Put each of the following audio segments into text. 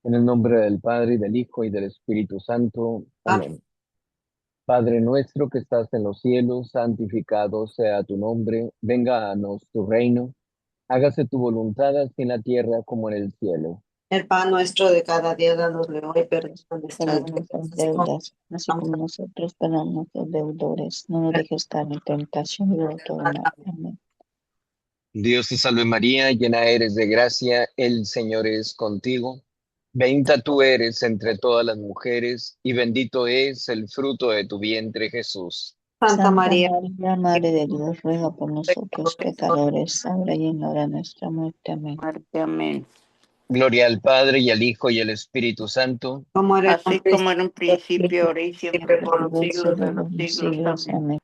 En el nombre del Padre, y del Hijo, y del Espíritu Santo. Amén. Amén. Padre nuestro que estás en los cielos, santificado sea tu nombre. Venga a nos tu reino. Hágase tu voluntad así en la tierra como en el cielo. El pan nuestro de cada día, danoslo hoy, perdona nuestras Perdona nuestras deudas, así como deudas, así perdonamos como nosotros perdonamos a nuestros deudores. No nos dejes caer en tentación y luego todo a mal. Amén. Dios te salve María, llena eres de gracia, el Señor es contigo. Bendita tú eres entre todas las mujeres, y bendito es el fruto de tu vientre, Jesús. Santa Santa María. María, Madre de Dios, ruega por nosotros pecadores, ahora y en la hora de nuestra muerte. Amén. Muerte, amén. Gloria al Padre, y al Hijo, y al Espíritu Santo. Como era en un Así como en un principio, principio, ahora y siempre, siempre, por por los los Los siglos siglos de de siglos los de los los siglos, siglos. amén. Amén.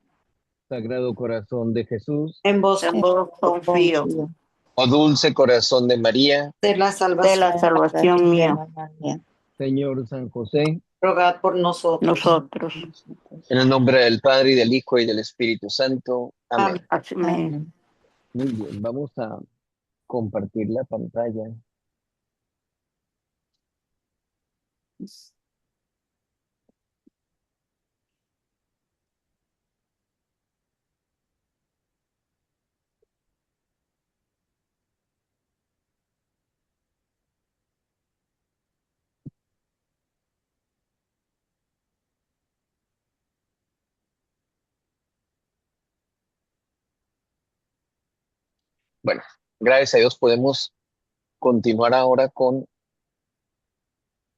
Sagrado Corazón de Jesús. en vos En vos confío, Confío. Oh dulce corazón de María. de la de salvación. la salvación Salvación de mía, la María. Señor San José. Rogad por nosotros. nosotros. En el nombre del Padre, y del Hijo, y del Espíritu Santo. Amén. Amén. Amén. Amén. Muy bien, vamos a compartir la pantalla. Bueno, gracias a Dios podemos continuar ahora con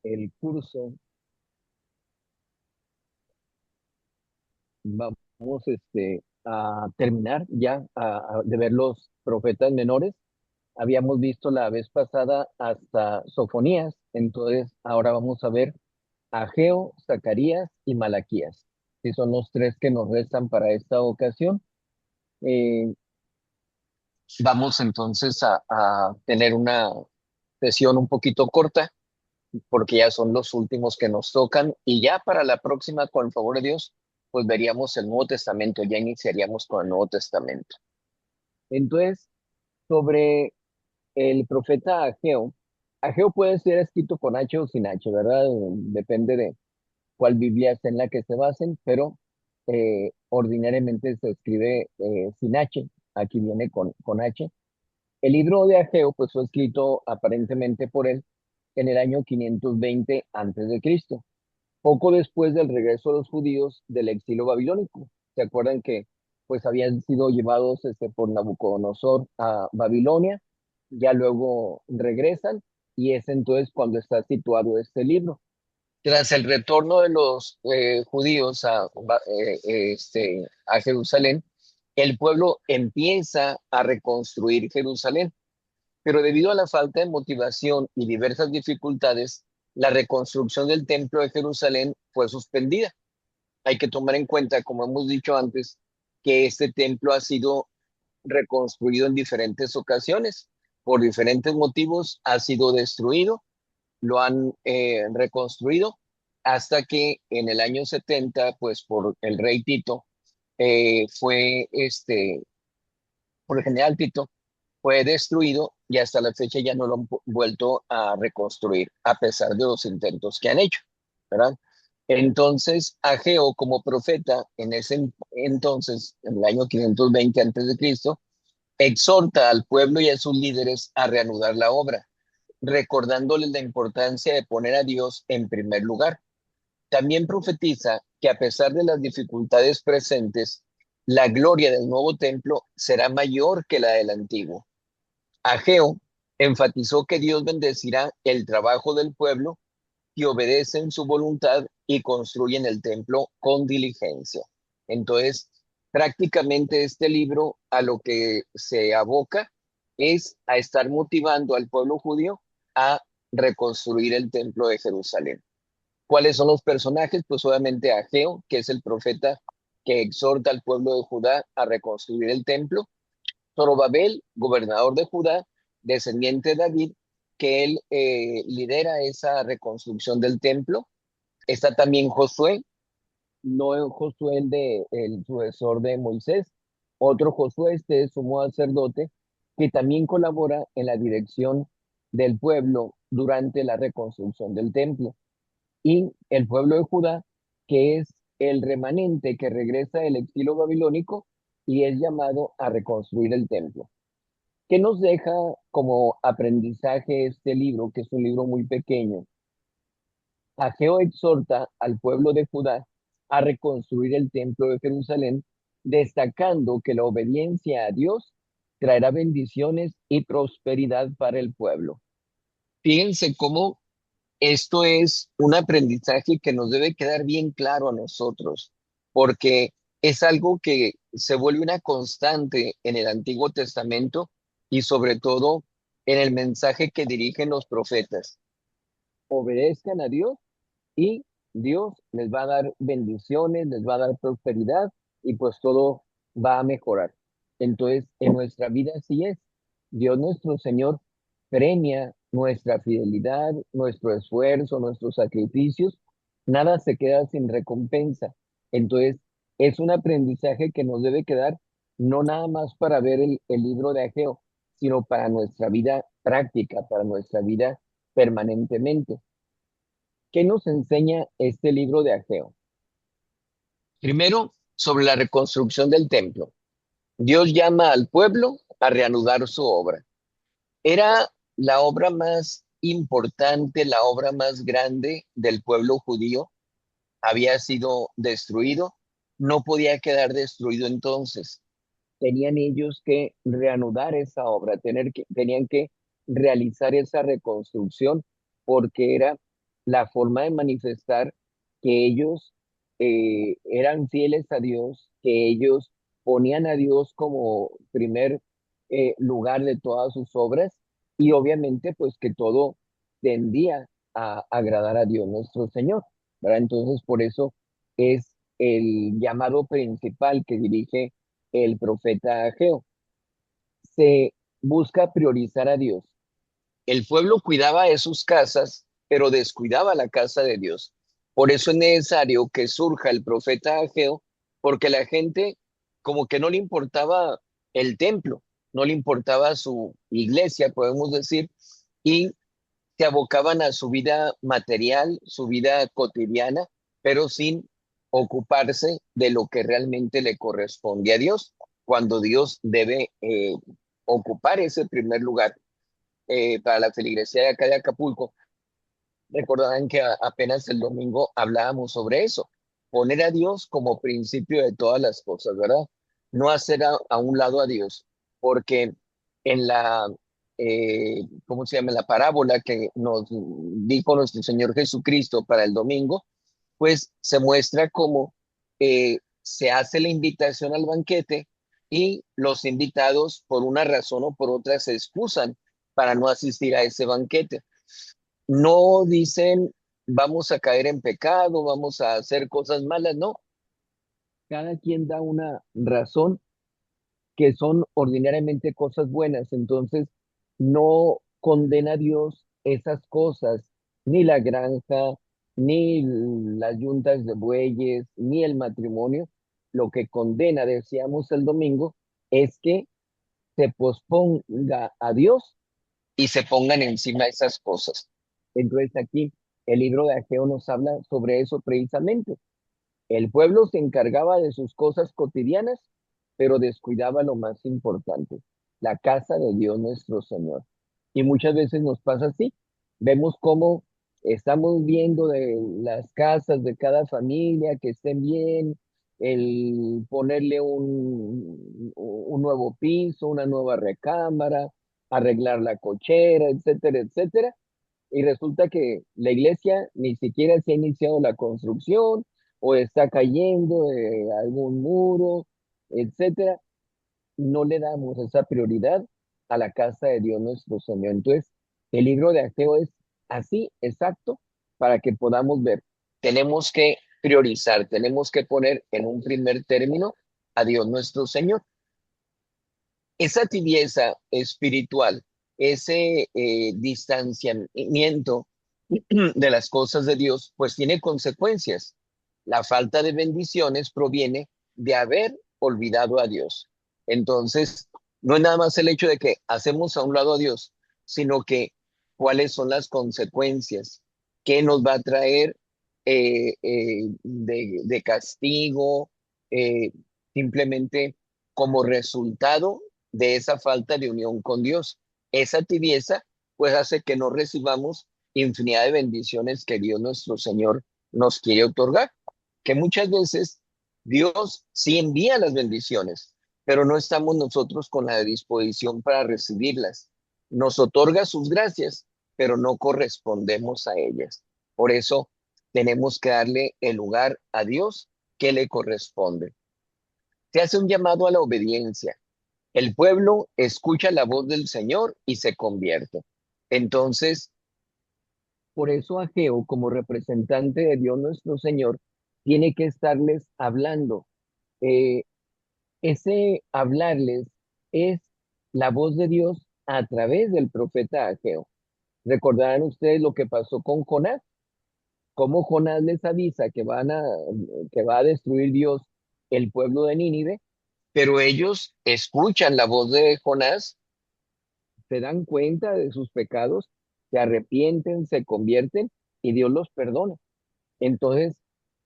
el curso. Vamos a terminar ya de ver los profetas menores. Habíamos visto la vez pasada hasta Sofonías, entonces ahora vamos a ver Ageo, Zacarías y Malaquías. Que son los tres que nos restan para esta ocasión. Eh, Vamos entonces a tener una sesión un poquito corta porque ya son los últimos que nos tocan y ya para la próxima, con el favor de Dios, pues veríamos el Nuevo Testamento, ya iniciaríamos con el Nuevo Testamento. Entonces, sobre el profeta Ageo, Ageo puede ser escrito con H o sin H, ¿verdad? Depende de cuál Biblia es en la que se basen, pero ordinariamente se escribe sin H, aquí viene con H. El libro de Ageo pues fue escrito aparentemente por él en el año 520 antes de Cristo, poco después del regreso de los judíos del exilio babilónico. ¿Se acuerdan que pues habían sido llevados por Nabucodonosor a Babilonia? Ya luego regresan y es entonces cuando está situado este libro. Tras el retorno de los judíos a Jerusalén, el pueblo empieza a reconstruir Jerusalén, pero debido a la falta de motivación y diversas dificultades, la reconstrucción del templo de Jerusalén fue suspendida. Hay que tomar en cuenta, como hemos dicho antes, que este templo ha sido reconstruido en diferentes ocasiones. Por diferentes motivos ha sido destruido, lo han reconstruido hasta que en el año 70, pues por el rey Tito, fue por el general Tito, fue destruido y hasta la fecha ya no lo han vuelto a reconstruir, a pesar de los intentos que han hecho, ¿verdad? Entonces, Ageo como profeta en ese entonces, en el año 520 antes de Cristo, exhorta al pueblo y a sus líderes a reanudar la obra, recordándoles la importancia de poner a Dios en primer lugar. También profetiza que a pesar de las dificultades presentes, la gloria del nuevo templo será mayor que la del antiguo. Ageo enfatizó que Dios bendecirá el trabajo del pueblo que obedecen su voluntad y construyen el templo con diligencia. Entonces, prácticamente este libro a lo que se aboca es a estar motivando al pueblo judío a reconstruir el templo de Jerusalén. ¿Cuáles son los personajes? Pues obviamente Ageo, que es el profeta que exhorta al pueblo de Judá a reconstruir el templo. Zorobabel, gobernador de Judá, descendiente de David, que él lidera esa reconstrucción del templo. Está también Josué, no es Josué el sucesor de Moisés, otro Josué, este es sumo sacerdote, que también colabora en la dirección del pueblo durante la reconstrucción del templo. Y el pueblo de Judá, que es el remanente que regresa del exilio babilónico y es llamado a reconstruir el templo. ¿Qué nos deja como aprendizaje este libro, que es un libro muy pequeño? Ageo exhorta al pueblo de Judá a reconstruir el templo de Jerusalén, destacando que la obediencia a Dios traerá bendiciones y prosperidad para el pueblo. Fíjense cómo esto es un aprendizaje que nos debe quedar bien claro a nosotros, porque es algo que se vuelve una constante en el Antiguo Testamento y sobre todo en el mensaje que dirigen los profetas. Obedezcan a Dios y Dios les va a dar bendiciones, les va a dar prosperidad y pues todo va a mejorar. Entonces, en nuestra vida así es. Dios nuestro Señor premia nuestra fidelidad, nuestro esfuerzo, nuestros sacrificios. Nada se queda sin recompensa. Entonces, es un aprendizaje que nos debe quedar no nada más para ver el libro de Ageo, sino para nuestra vida práctica, para nuestra vida permanentemente. ¿Qué nos enseña este libro de Ageo? Primero, sobre la reconstrucción del templo. Dios llama al pueblo a reanudar su obra. Era la obra más importante, la obra más grande del pueblo judío. Había sido destruido, no podía quedar destruido entonces. Tenían ellos que reanudar esa obra, tenían que realizar esa reconstrucción porque era la forma de manifestar que ellos eran fieles a Dios, que ellos ponían a Dios como primer lugar de todas sus obras y obviamente pues que todo tendía a agradar a Dios nuestro Señor, ¿verdad? Entonces por eso es el llamado principal que dirige el profeta Ageo. Se busca priorizar a Dios. El pueblo cuidaba de sus casas, pero descuidaba la casa de Dios. Por eso es necesario que surja el profeta Ageo, porque la gente como que no le importaba el templo, no le importaba su iglesia, podemos decir, y se abocaban a su vida material, su vida cotidiana, pero sin ocuparse de lo que realmente le corresponde a Dios, cuando Dios debe ocupar ese primer lugar. Para la feligresía de acá de Acapulco, recordarán que apenas el domingo hablábamos sobre eso, poner a Dios como principio de todas las cosas, ¿verdad? No hacer a un lado a Dios, porque en la, ¿cómo se llama? En la parábola que nos dijo nuestro Señor Jesucristo para el domingo, pues se muestra cómo se hace la invitación al banquete y los invitados por una razón o por otra se excusan para no asistir a ese banquete. No dicen vamos a caer en pecado, vamos a hacer cosas malas, no. Cada quien da una razón que son ordinariamente cosas buenas, entonces no condena a Dios esas cosas, ni la granja, ni las yuntas de bueyes, ni el matrimonio. Lo que condena, decíamos el domingo, es que se posponga a Dios y se pongan encima esas cosas. Entonces aquí el libro de Ageo nos habla sobre eso precisamente. El pueblo se encargaba de sus cosas cotidianas, pero descuidaba lo más importante, la casa de Dios nuestro Señor. Y muchas veces nos pasa así. Vemos cómo estamos viendo de las casas de cada familia que estén bien, el ponerle un nuevo piso, una nueva recámara, arreglar la cochera, etcétera, etcétera. Y resulta que la iglesia ni siquiera se ha iniciado la construcción o está cayendo de algún muro, etcétera. No le damos esa prioridad a la casa de Dios nuestro Señor. Entonces, el libro de Ageo es así, exacto, para que podamos ver. Tenemos que priorizar, tenemos que poner en un primer término a Dios nuestro Señor. Esa tibieza espiritual, ese distanciamiento de las cosas de Dios, pues tiene consecuencias. La falta de bendiciones proviene de haber olvidado a Dios. Entonces, no es nada más el hecho de que hacemos a un lado a Dios, sino que cuáles son las consecuencias, qué nos va a traer de castigo, eh, simplemente como resultado de esa falta de unión con Dios. Esa tibieza pues hace que no recibamos infinidad de bendiciones que Dios nuestro Señor nos quiere otorgar, que muchas veces Dios sí envía las bendiciones, pero no estamos nosotros con la disposición para recibirlas. Nos otorga sus gracias, pero no correspondemos a ellas. Por eso tenemos que darle el lugar a Dios que le corresponde. Se hace un llamado a la obediencia. El pueblo escucha la voz del Señor y se convierte. Entonces, por eso Ageo, como representante de Dios nuestro Señor, tiene que estarles hablando. Eh, Ese hablarles es la voz de Dios a través del profeta Ageo. Recordarán ustedes lo que pasó con Jonás, cómo Jonás les avisa que va a destruir Dios el pueblo de Nínive, pero ellos escuchan la voz de Jonás, se dan cuenta de sus pecados, se arrepienten, se convierten y Dios los perdona. Entonces,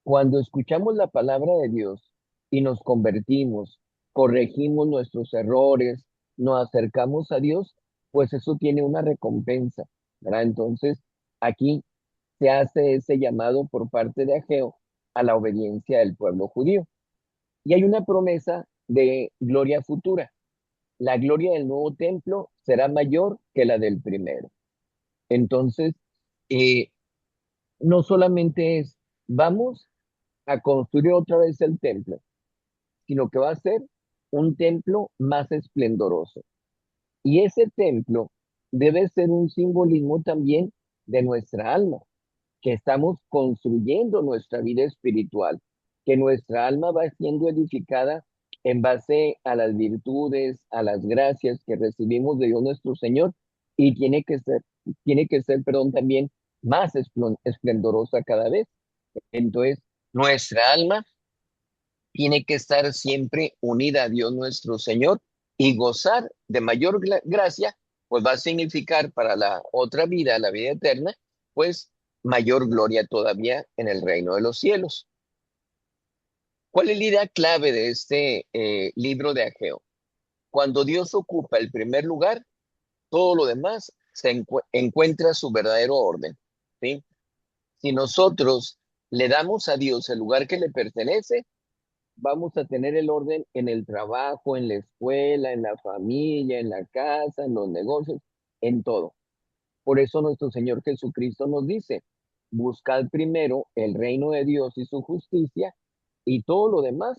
cuando escuchamos la palabra de Dios y nos convertimos, corregimos nuestros errores, nos acercamos a Dios, pues eso tiene una recompensa, ¿verdad? Entonces, aquí se hace ese llamado por parte de Ageo a la obediencia del pueblo judío. Y hay una promesa de gloria futura. La gloria del nuevo templo será mayor que la del primero. Entonces, eh, no solamente es, vamos a construir otra vez el templo, sino que va a ser un templo más esplendoroso. Y ese templo debe ser un simbolismo también de nuestra alma, que estamos construyendo nuestra vida espiritual, que nuestra alma va siendo edificada en base a las virtudes, a las gracias que recibimos de Dios nuestro Señor, y perdón, también más esplendorosa cada vez. Entonces, nuestra alma tiene que estar siempre unida a Dios nuestro Señor y gozar de mayor gracia, pues va a significar para la otra vida, la vida eterna, pues mayor gloria todavía en el reino de los cielos. ¿Cuál es la idea clave de este libro de Ageo? Cuando Dios ocupa el primer lugar, todo lo demás encuentra su verdadero orden, ¿sí? Si nosotros le damos a Dios el lugar que le pertenece, vamos a tener el orden en el trabajo, en la escuela, en la familia, en la casa, en los negocios, en todo. Por eso nuestro Señor Jesucristo nos dice, buscad primero el reino de Dios y su justicia, y todo lo demás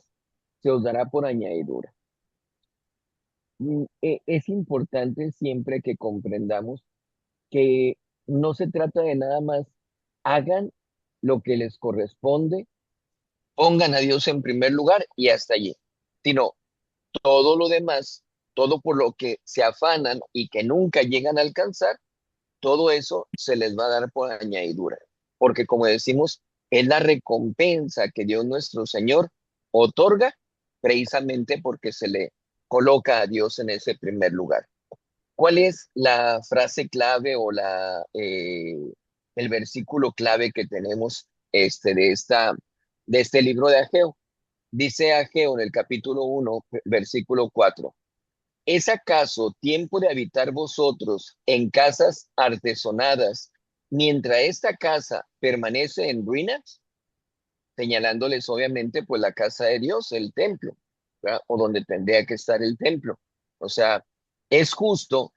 se os dará por añadidura. Es importante siempre que comprendamos que no se trata de nada más, hagan lo que les corresponde, pongan a Dios en primer lugar y hasta allí, sino todo lo demás, todo por lo que se afanan y que nunca llegan a alcanzar, todo eso se les va a dar por añadidura. Porque como decimos, es la recompensa que Dios nuestro Señor otorga precisamente porque se le coloca a Dios en ese primer lugar. ¿Cuál es la frase clave o el versículo clave que tenemos de este libro de Ageo? Dice Ageo en el capítulo 1, versículo 4. ¿Es acaso tiempo de habitar vosotros en casas artesonadas, mientras esta casa permanece en ruinas? Señalándoles obviamente pues la casa de Dios, el templo, ¿verdad? O donde tendría que estar el templo. O sea, es justo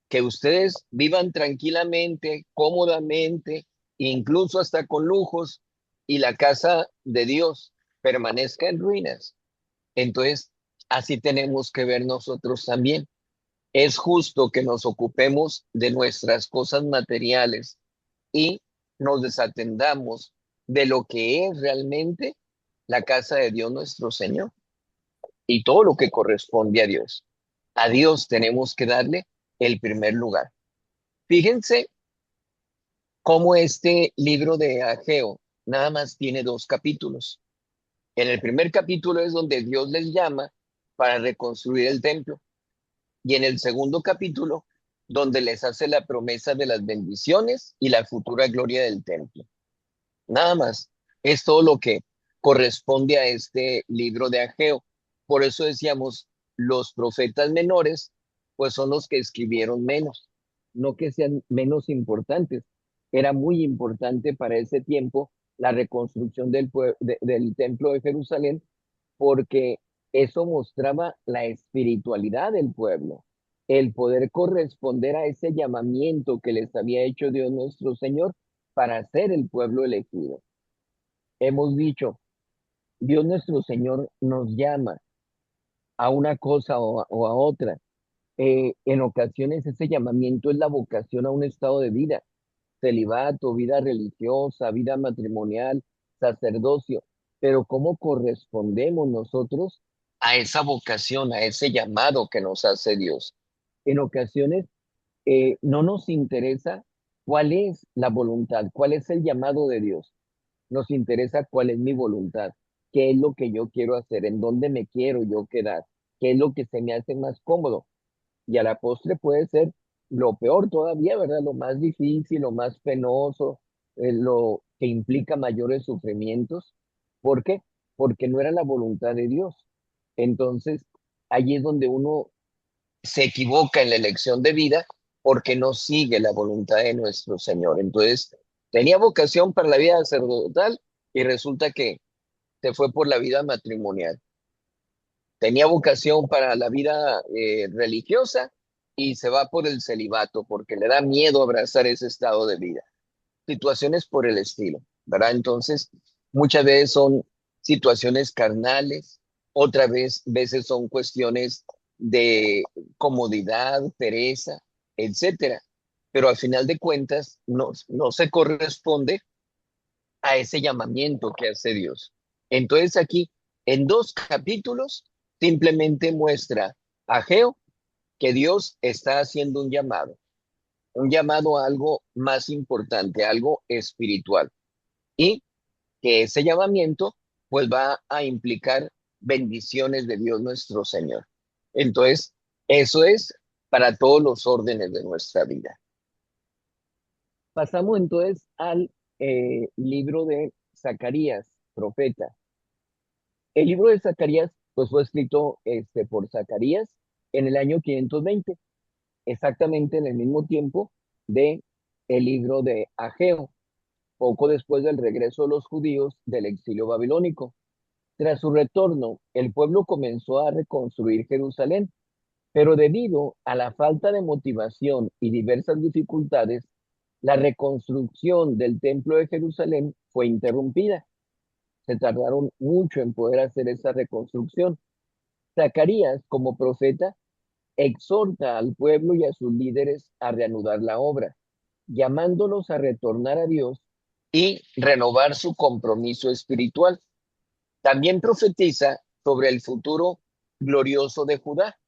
que ustedes vivan tranquilamente, cómodamente, incluso hasta con lujos, y la casa de Dios permanezca en ruinas. Entonces, así tenemos que ver nosotros también. Es justo que nos ocupemos de nuestras cosas materiales y nos desatendamos de lo que es realmente la casa de Dios nuestro Señor y todo lo que corresponde a Dios. A Dios tenemos que darle el primer lugar. Fíjense cómo este libro de Ageo nada más tiene 2 capítulos. En el primer capítulo es donde Dios les llama para reconstruir el templo. Y en el segundo capítulo donde les hace la promesa de las bendiciones y la futura gloria del templo. Nada más. Es todo lo que corresponde a este libro de Ageo. Por eso decíamos, los profetas menores, pues son los que escribieron menos, no que sean menos importantes. Era muy importante para ese tiempo la reconstrucción del templo de Jerusalén, porque eso mostraba la espiritualidad del pueblo, el poder corresponder a ese llamamiento que les había hecho Dios nuestro Señor para ser el pueblo elegido. Hemos dicho, Dios nuestro Señor nos llama a una cosa o a otra. En ocasiones ese llamamiento es la vocación a un estado de vida, celibato, vida religiosa, vida matrimonial, sacerdocio, pero ¿cómo correspondemos nosotros a esa vocación, a ese llamado que nos hace Dios? En ocasiones no nos interesa cuál es la voluntad, cuál es el llamado de Dios. Nos interesa cuál es mi voluntad, qué es lo que yo quiero hacer, en dónde me quiero yo quedar, qué es lo que se me hace más cómodo. Y a la postre puede ser lo peor todavía, ¿verdad? Lo más difícil, lo más penoso, lo que implica mayores sufrimientos. ¿Por qué? Porque no era la voluntad de Dios. Entonces, allí es donde uno se equivoca en la elección de vida porque no sigue la voluntad de nuestro Señor. Entonces, tenía vocación para la vida sacerdotal y resulta que se fue por la vida matrimonial. Tenía vocación para la vida religiosa y se va por el celibato porque le da miedo abrazar ese estado de vida. Situaciones por el estilo, ¿verdad? Entonces, muchas veces son situaciones carnales, veces son cuestiones de comodidad, pereza, etcétera. Pero al final de cuentas no se corresponde a ese llamamiento que hace Dios. Entonces aquí, en 2 capítulos, simplemente muestra a Ageo que Dios está haciendo un llamado a algo más importante, algo espiritual, y que ese llamamiento pues va a implicar bendiciones de Dios nuestro Señor. Entonces, eso es para todos los órdenes de nuestra vida. Pasamos entonces al libro de Zacarías, profeta. El libro de Zacarías pues fue escrito por Zacarías en el año 520, exactamente en el mismo tiempo de el libro de Ageo, poco después del regreso de los judíos del exilio babilónico. Tras su retorno, el pueblo comenzó a reconstruir Jerusalén, pero debido a la falta de motivación y diversas dificultades, la reconstrucción del templo de Jerusalén fue interrumpida. Se tardaron mucho en poder hacer esa reconstrucción. Zacarías, como profeta, exhorta al pueblo y a sus líderes a reanudar la obra, llamándolos a retornar a Dios y renovar su compromiso espiritual. También profetiza sobre el futuro glorioso de Judá,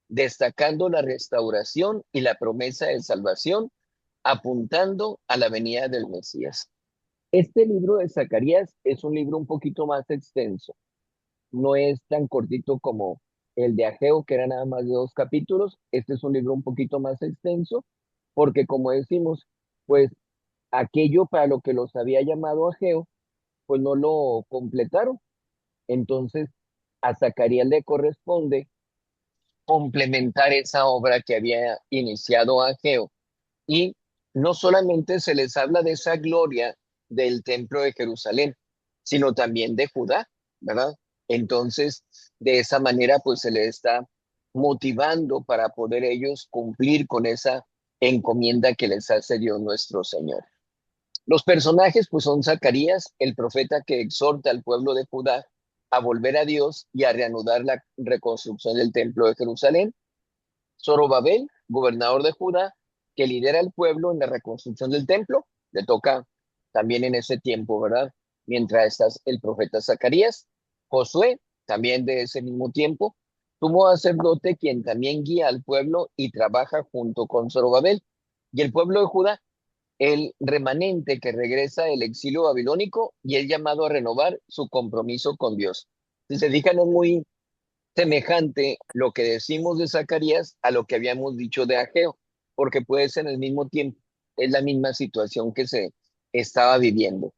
destacando la restauración y la promesa de salvación, apuntando a la venida del Mesías. Este libro de Zacarías es un libro un poquito más extenso, no es tan cortito como el de Ageo, que era nada más de 2 capítulos. Este es un libro un poquito más extenso, porque como decimos, pues aquello para lo que los había llamado Ageo, pues no lo completaron. Entonces, a Zacarías le corresponde complementar esa obra que había iniciado Ageo. Y no solamente se les habla de esa gloria del templo de Jerusalén, sino también de Judá, ¿verdad? Entonces, de esa manera, pues se les está motivando para poder ellos cumplir con esa encomienda que les hace Dios nuestro Señor. Los personajes, pues son Zacarías, el profeta que exhorta al pueblo de Judá a volver a Dios y a reanudar la reconstrucción del templo de Jerusalén. Zorobabel, gobernador de Judá, que lidera al pueblo en la reconstrucción del templo, le toca también en ese tiempo, ¿verdad? Mientras está el profeta Zacarías. Josué, también de ese mismo tiempo, tuvo sacerdote quien también guía al pueblo y trabaja junto con Zorobabel. Y el pueblo de Judá, el remanente que regresa del exilio babilónico y es llamado a renovar su compromiso con Dios. Si se fijan, es muy semejante lo que decimos de Zacarías a lo que habíamos dicho de Ageo, porque puede ser al mismo tiempo, es la misma situación que se estaba viviendo.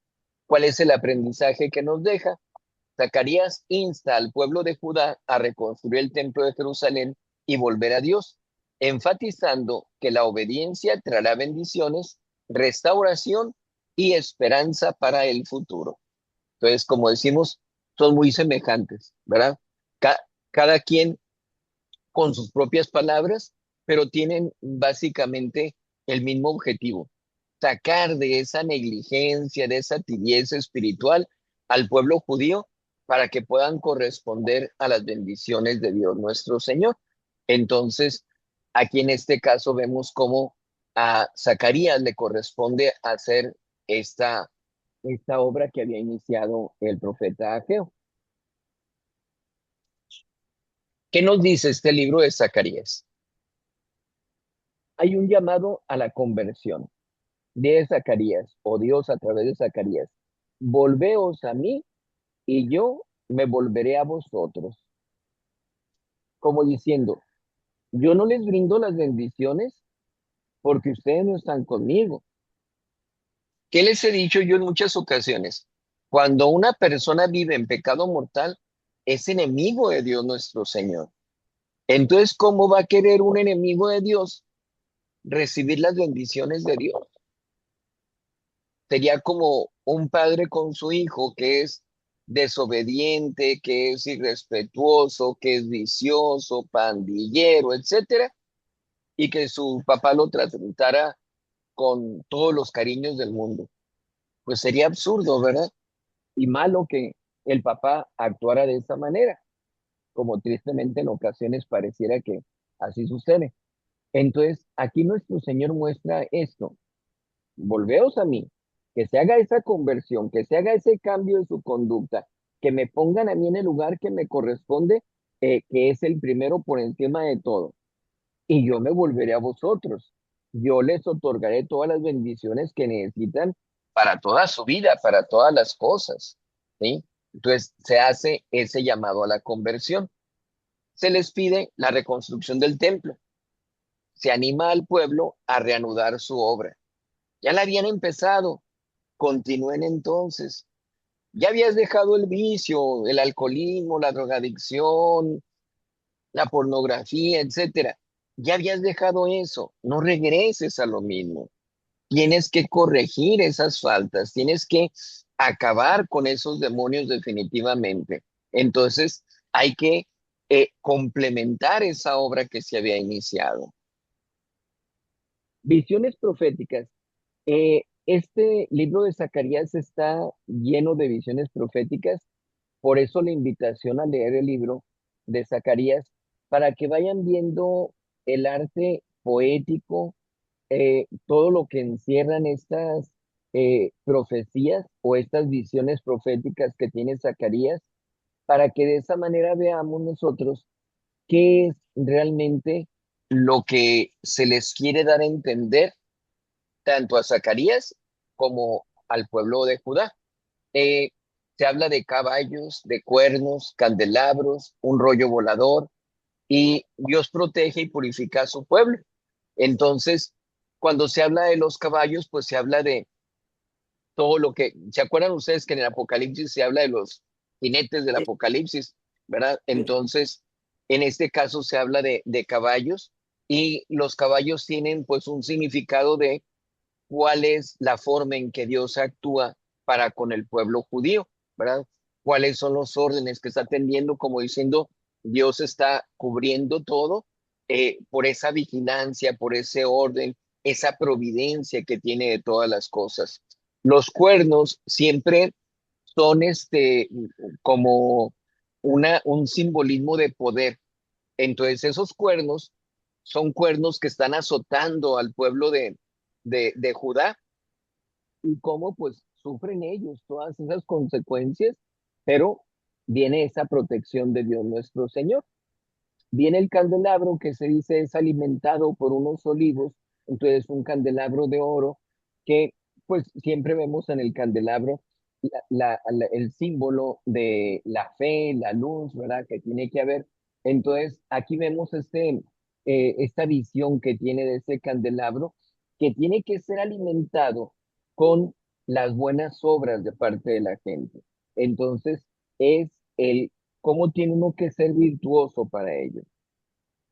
¿Cuál es el aprendizaje que nos deja? Zacarías insta al pueblo de Judá a reconstruir el templo de Jerusalén y volver a Dios, enfatizando que la obediencia traerá bendiciones, restauración y esperanza para el futuro. Entonces, como decimos, son muy semejantes, ¿verdad? Ca- Cada quien con sus propias palabras, pero tienen básicamente el mismo objetivo: sacar de esa negligencia, de esa tibieza espiritual al pueblo judío para que puedan corresponder a las bendiciones de Dios nuestro Señor. Entonces, aquí en este caso vemos cómo a Zacarías le corresponde hacer esta obra que había iniciado el profeta Ageo. ¿Qué nos dice este libro de Zacarías? Hay un llamado a la conversión de Zacarías, o Dios a través de Zacarías: volveos a mí y yo me volveré a vosotros. Como diciendo, yo no les brindo las bendiciones porque ustedes no están conmigo. ¿Qué les he dicho yo en muchas ocasiones? Cuando una persona vive en pecado mortal, es enemigo de Dios nuestro Señor. Entonces, ¿cómo va a querer un enemigo de Dios recibir las bendiciones de Dios? Sería como un padre con su hijo que es desobediente, que es irrespetuoso, que es vicioso, pandillero, etcétera, y que su papá lo tratara con todos los cariños del mundo. Pues sería absurdo, ¿verdad? Y malo que el papá actuara de esa manera, como tristemente en ocasiones pareciera que así sucede. Entonces, aquí nuestro Señor muestra esto: volveos a mí, que se haga esa conversión, que se haga ese cambio de su conducta, que me pongan a mí en el lugar que me corresponde, que es el primero por encima de todo, y yo me volveré a vosotros. Yo les otorgaré todas las bendiciones que necesitan para toda su vida, para todas las cosas, ¿sí? Entonces se hace ese llamado a la conversión. Se les pide la reconstrucción del templo. Se anima al pueblo a reanudar su obra. Ya la habían empezado, continúen entonces. Ya habías dejado el vicio, el alcoholismo, la drogadicción, la pornografía, etcétera. Ya habías dejado eso, no regreses a lo mismo. Tienes que corregir esas faltas, tienes que acabar con esos demonios definitivamente. Entonces, hay que complementar esa obra que se había iniciado. Visiones proféticas. Este libro de Zacarías está lleno de visiones proféticas, por eso la invitación a leer el libro de Zacarías, para que vayan viendo el arte poético, todo lo que encierran estas profecías o estas visiones proféticas que tiene Zacarías, para que de esa manera veamos nosotros qué es realmente lo que se les quiere dar a entender tanto a Zacarías como al pueblo de Judá. Eh, Se habla de caballos, de cuernos, candelabros, un rollo volador, y Dios protege y purifica a su pueblo. Entonces, cuando se habla de los caballos, pues se habla de todo lo que, ¿se acuerdan ustedes que en el Apocalipsis se habla de los jinetes del Sí, Apocalipsis, ¿verdad? sí. Entonces, en este caso se habla de caballos, y los caballos tienen pues un significado de cuál es la forma en que Dios actúa para con el pueblo judío, ¿verdad? Cuáles son los órdenes que está atendiendo, como diciendo, Dios está cubriendo todo por esa vigilancia, por ese orden, esa providencia que tiene de todas las cosas. Los cuernos siempre son como un simbolismo de poder. Entonces esos cuernos son cuernos que están azotando al pueblo de Judá, y cómo pues sufren ellos todas esas consecuencias, pero viene esa protección de Dios nuestro Señor. Viene el candelabro que se dice es alimentado por unos olivos, entonces un candelabro de oro que pues siempre vemos en el candelabro el símbolo de la fe, la luz, ¿verdad? Que tiene que haber. Entonces aquí vemos esta visión que tiene de ese candelabro, que tiene que ser alimentado con las buenas obras de parte de la gente. Entonces, es el cómo tiene uno que ser virtuoso para ello.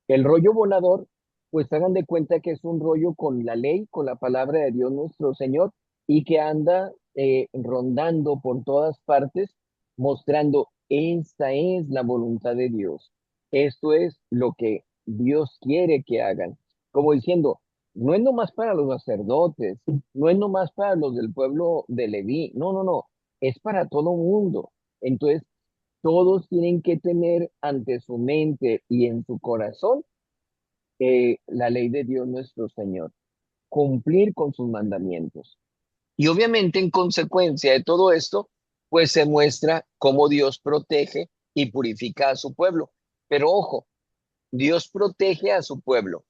El rollo volador, pues hagan de cuenta que es un rollo con la ley, con la palabra de Dios nuestro Señor, y que anda rondando por todas partes, mostrando, esta es la voluntad de Dios. Esto es lo que Dios quiere que hagan. Como diciendo, no es nomás para los sacerdotes, no es nomás para los del pueblo de Leví, no, no, no, es para todo mundo. Entonces, todos tienen que tener ante su mente y en su corazón la ley de Dios nuestro Señor, cumplir con sus mandamientos. Y obviamente en consecuencia de todo esto, pues se muestra cómo Dios protege y purifica a su pueblo. Pero ojo, Dios protege a su pueblo,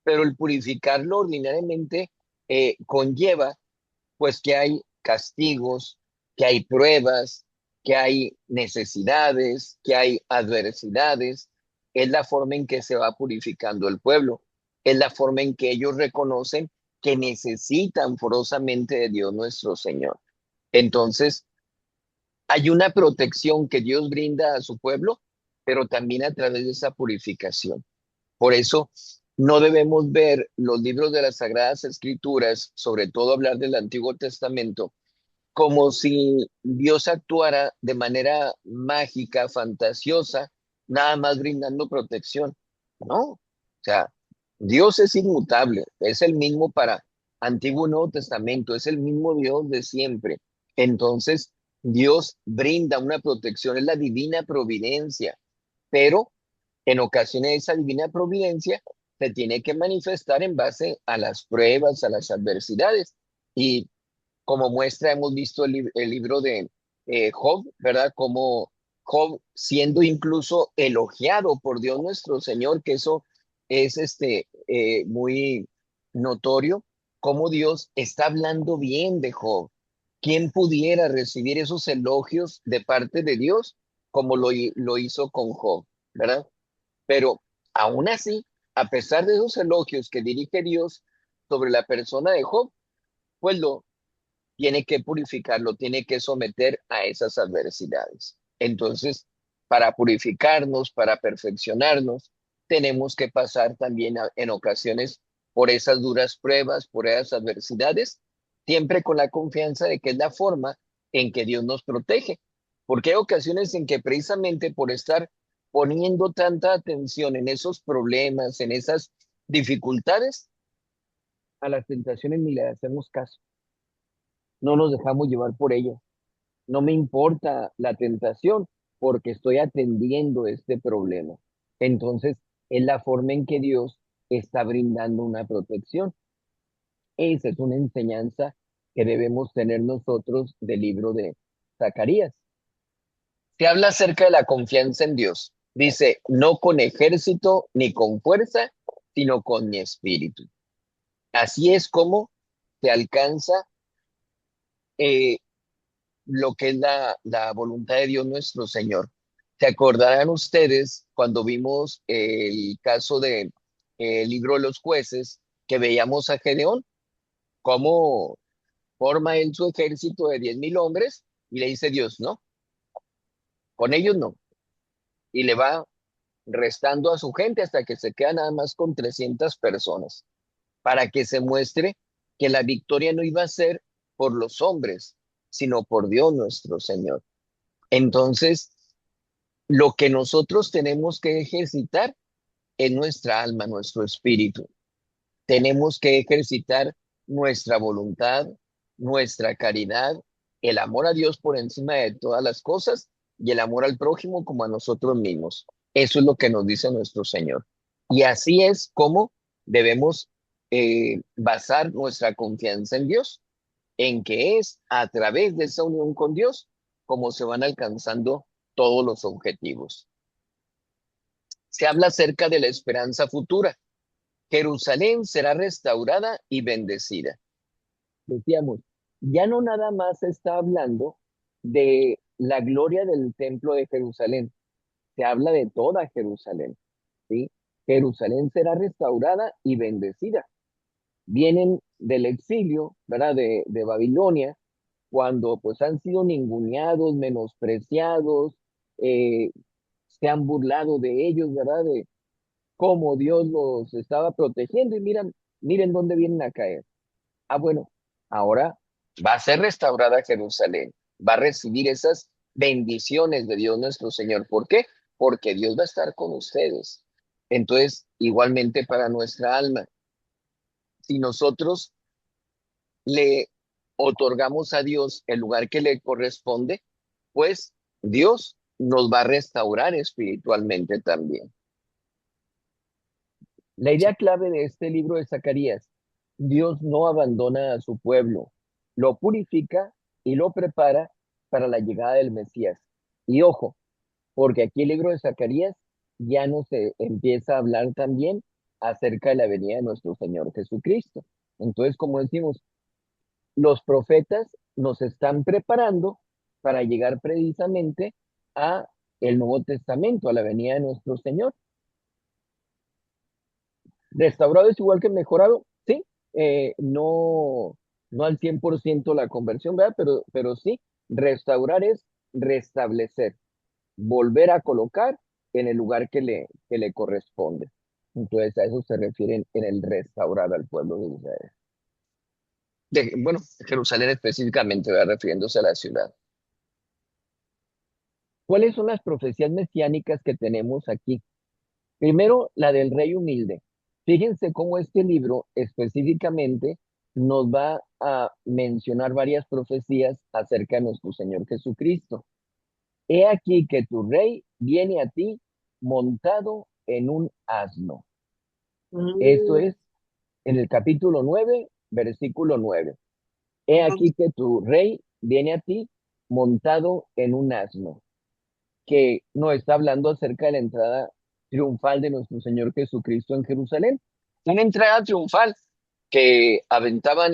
pero el purificarlo ordinariamente conlleva pues que hay castigos, que hay pruebas, que hay necesidades, que hay adversidades. Es la forma en que se va purificando el pueblo. Es la forma en que ellos reconocen que necesitan forosamente de Dios nuestro Señor. Entonces, hay una protección que Dios brinda a su pueblo, pero también a través de esa purificación. Por eso, no debemos ver los libros de las Sagradas Escrituras, sobre todo hablar del Antiguo Testamento, como si Dios actuara de manera mágica, fantasiosa, nada más brindando protección. No, o sea, Dios es inmutable, es el mismo para Antiguo y Nuevo Testamento, es el mismo Dios de siempre. Entonces, Dios brinda una protección, es la divina providencia, pero en ocasiones esa divina providencia se tiene que manifestar en base a las pruebas, a las adversidades. Y como muestra hemos visto el libro de Job, ¿verdad? Como Job siendo incluso elogiado por Dios nuestro Señor, que eso es muy notorio, cómo Dios está hablando bien de Job. ¿Quién pudiera recibir esos elogios de parte de Dios como lo hizo con Job, ¿verdad? Pero aún así, a pesar de esos elogios que dirige Dios sobre la persona de Job, pues lo tiene que purificarlo, tiene que someter a esas adversidades. Entonces, para purificarnos, para perfeccionarnos, tenemos que pasar también en ocasiones por esas duras pruebas, por esas adversidades, siempre con la confianza de que es la forma en que Dios nos protege. Porque hay ocasiones en que precisamente por estar poniendo tanta atención en esos problemas, en esas dificultades, a las tentaciones ni le hacemos caso, no nos dejamos llevar por ella. No me importa la tentación porque estoy atendiendo este problema. Entonces, es la forma en que Dios está brindando una protección. Esa es una enseñanza que debemos tener nosotros del libro de Zacarías. Se habla acerca de la confianza en Dios. Dice, no con ejército ni con fuerza, sino con mi espíritu. Así es como se alcanza eh, lo que es la voluntad de Dios nuestro Señor. ¿Se acordarán ustedes cuando vimos el caso de el libro de los jueces, que veíamos a Gedeón, cómo forma él su ejército de 10,000 hombres y le dice Dios, no, con ellos no, y le va restando a su gente hasta que se queda nada más con 300 personas, para que se muestre que la victoria no iba a ser por los hombres, sino por Dios nuestro Señor. Entonces, lo que nosotros tenemos que ejercitar es nuestra alma, nuestro espíritu. Tenemos que ejercitar nuestra voluntad, nuestra caridad, el amor a Dios por encima de todas las cosas y el amor al prójimo como a nosotros mismos. Eso es lo que nos dice nuestro Señor. Y así es como debemos basar nuestra confianza en Dios, en que es a través de esa unión con Dios como se van alcanzando todos los objetivos. Se habla acerca de la esperanza futura. Jerusalén será restaurada y bendecida. Decíamos, ya no nada más se está hablando de la gloria del templo de Jerusalén, se habla de toda Jerusalén, ¿sí? Jerusalén será restaurada y bendecida. Vienen del exilio, ¿verdad? De Babilonia, cuando pues han sido ninguneados, menospreciados, eh, se han burlado de ellos, ¿verdad? De cómo Dios los estaba protegiendo y miren dónde vienen a caer. Ah, bueno, ahora va a ser restaurada Jerusalén, va a recibir esas bendiciones de Dios nuestro Señor. ¿Por qué? Porque Dios va a estar con ustedes. Entonces, igualmente para nuestra alma, si nosotros le otorgamos a Dios el lugar que le corresponde, pues Dios nos va a restaurar espiritualmente también. La idea clave de este libro de Zacarías: Dios no abandona a su pueblo, lo purifica y lo prepara para la llegada del Mesías. Y ojo, porque aquí el libro de Zacarías ya nos empieza a hablar también acerca de la venida de nuestro Señor Jesucristo. Entonces, como decimos, los profetas nos están preparando para llegar precisamente a el Nuevo Testamento, a la venida de nuestro Señor. Restaurado es igual que mejorado, sí, no, no al 100% la conversión, ¿verdad? Pero sí, restaurar es restablecer, volver a colocar en el lugar que le corresponde. Entonces a eso se refiere en el restaurar al pueblo de Israel. Bueno, Jerusalén específicamente, ¿verdad? Refiriéndose a la ciudad. ¿Cuáles son las profecías mesiánicas que tenemos aquí? Primero, la del rey humilde. Fíjense cómo este libro específicamente nos va a mencionar varias profecías acerca de nuestro Señor Jesucristo. He aquí que tu rey viene a ti montado en un asno. Esto es en el capítulo 9, versículo 9. He aquí que tu rey viene a ti montado en un asno, que no está hablando acerca de la entrada triunfal de nuestro Señor Jesucristo en Jerusalén. Una entrada triunfal que aventaban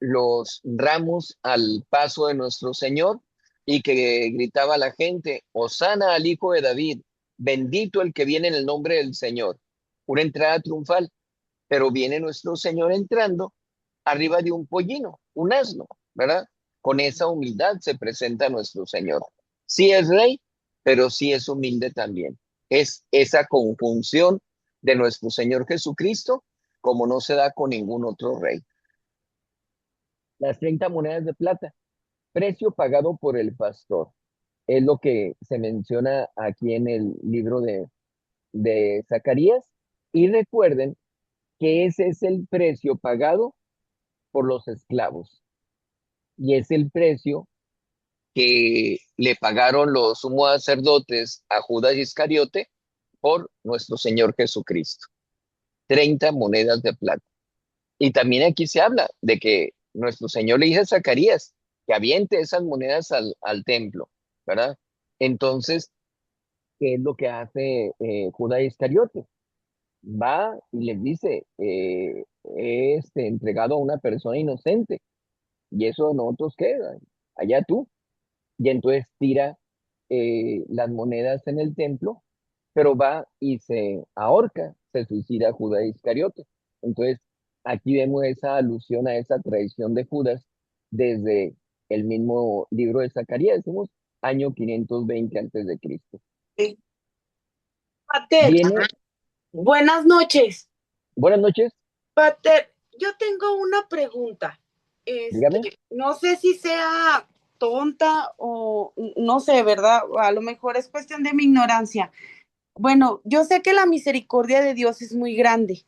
los ramos al paso de nuestro Señor y que gritaba a la gente: Hosana al Hijo de David, bendito el que viene en el nombre del Señor. Una entrada triunfal, pero viene nuestro Señor entrando arriba de un pollino, un asno, ¿verdad? Con esa humildad se presenta nuestro Señor. Sí es rey, pero sí es humilde también. Es esa conjunción de nuestro Señor Jesucristo como no se da con ningún otro rey. Las 30 monedas de plata, precio pagado por el pastor, es lo que se menciona aquí en el libro de Zacarías. Y recuerden que ese es el precio pagado por los esclavos. Y es el precio que le pagaron los sumos sacerdotes a Judas Iscariote por nuestro Señor Jesucristo. 30 monedas de plata. Y también aquí se habla de que nuestro Señor le dice a Zacarías que aviente esas monedas al templo, ¿verdad? Entonces, ¿qué es lo que hace Judas Iscariote? Va y les dice, entregado a una persona inocente, y eso de nosotros queda, allá tú. Y entonces tira las monedas en el templo, pero va y se ahorca, se suicida Judas Iscariote. Entonces, aquí vemos esa alusión a esa traición de Judas desde el mismo libro de Zacarías, decimos año 520 antes de Cristo. Pater, Viene, buenas noches. buenas noches, Pater, yo tengo una pregunta. dígame. No sé si sea tonta o no sé, ¿verdad? A lo mejor es cuestión de mi ignorancia. Bueno, yo sé que la misericordia de Dios es muy grande.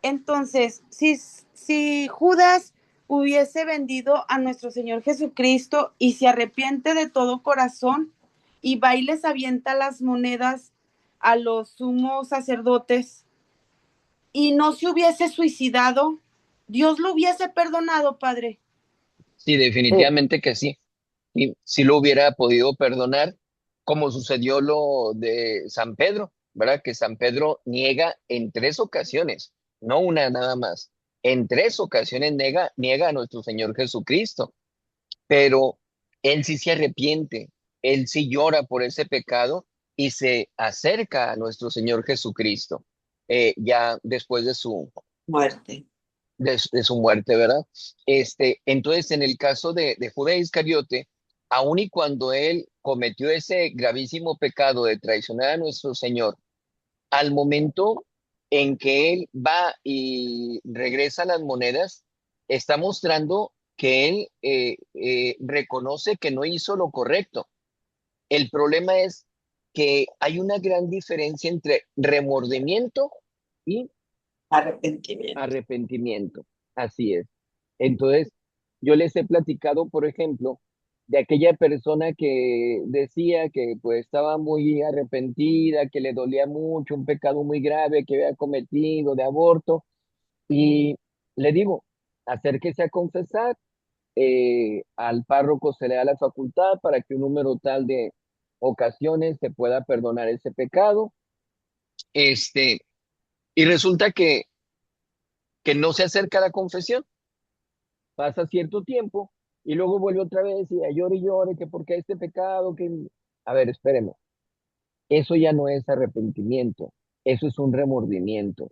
Entonces, si Judas hubiese vendido a nuestro Señor Jesucristo y se arrepiente de todo corazón y va y les avienta las monedas a los sumos sacerdotes y no se hubiese suicidado, ¿Dios lo hubiese perdonado, Padre? Sí, definitivamente que sí. Y si lo hubiera podido perdonar, como sucedió lo de San Pedro, ¿verdad? Que San Pedro niega en 3 ocasiones, no una nada más. En 3 ocasiones niega a nuestro Señor Jesucristo, pero él sí se arrepiente, él sí llora por ese pecado y se acerca a nuestro Señor Jesucristo, ya después Muerte. de su muerte, ¿verdad? Entonces, en el caso de Judas Iscariote, aun y cuando él cometió ese gravísimo pecado de traicionar a nuestro Señor, al momento en que él va y regresa las monedas, está mostrando que él reconoce que no hizo lo correcto. El problema es que hay una gran diferencia entre remordimiento y Arrepentimiento. arrepentimiento. Así es. Entonces, yo les he platicado, por ejemplo, de aquella persona que decía que pues estaba muy arrepentida, que le dolía mucho, un pecado muy grave que había cometido de aborto, y le digo, acérquese a confesar, al párroco se le da la facultad para que un número tal de ocasiones se pueda perdonar ese pecado, este, y resulta que no se acerca a la confesión. Pasa cierto tiempo y luego vuelve otra vez y llore, que porque este pecado, que... A ver, espéreme, eso ya no es arrepentimiento, eso es un remordimiento,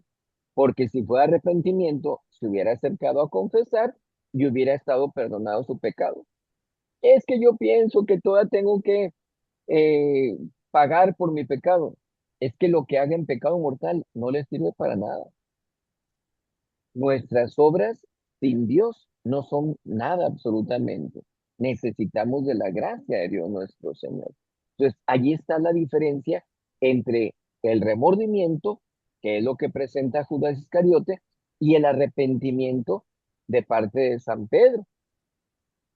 porque si fuera arrepentimiento, se hubiera acercado a confesar y hubiera estado perdonado su pecado. Es que yo pienso que todavía tengo que eh, pagar por mi pecado. Es que lo que haga en pecado mortal no le sirve para nada. Nuestras obras sin Dios no son nada absolutamente. Necesitamos de la gracia de Dios nuestro Señor. Entonces, allí está la diferencia entre el remordimiento, que es lo que presenta Judas Iscariote, y el arrepentimiento de parte de San Pedro.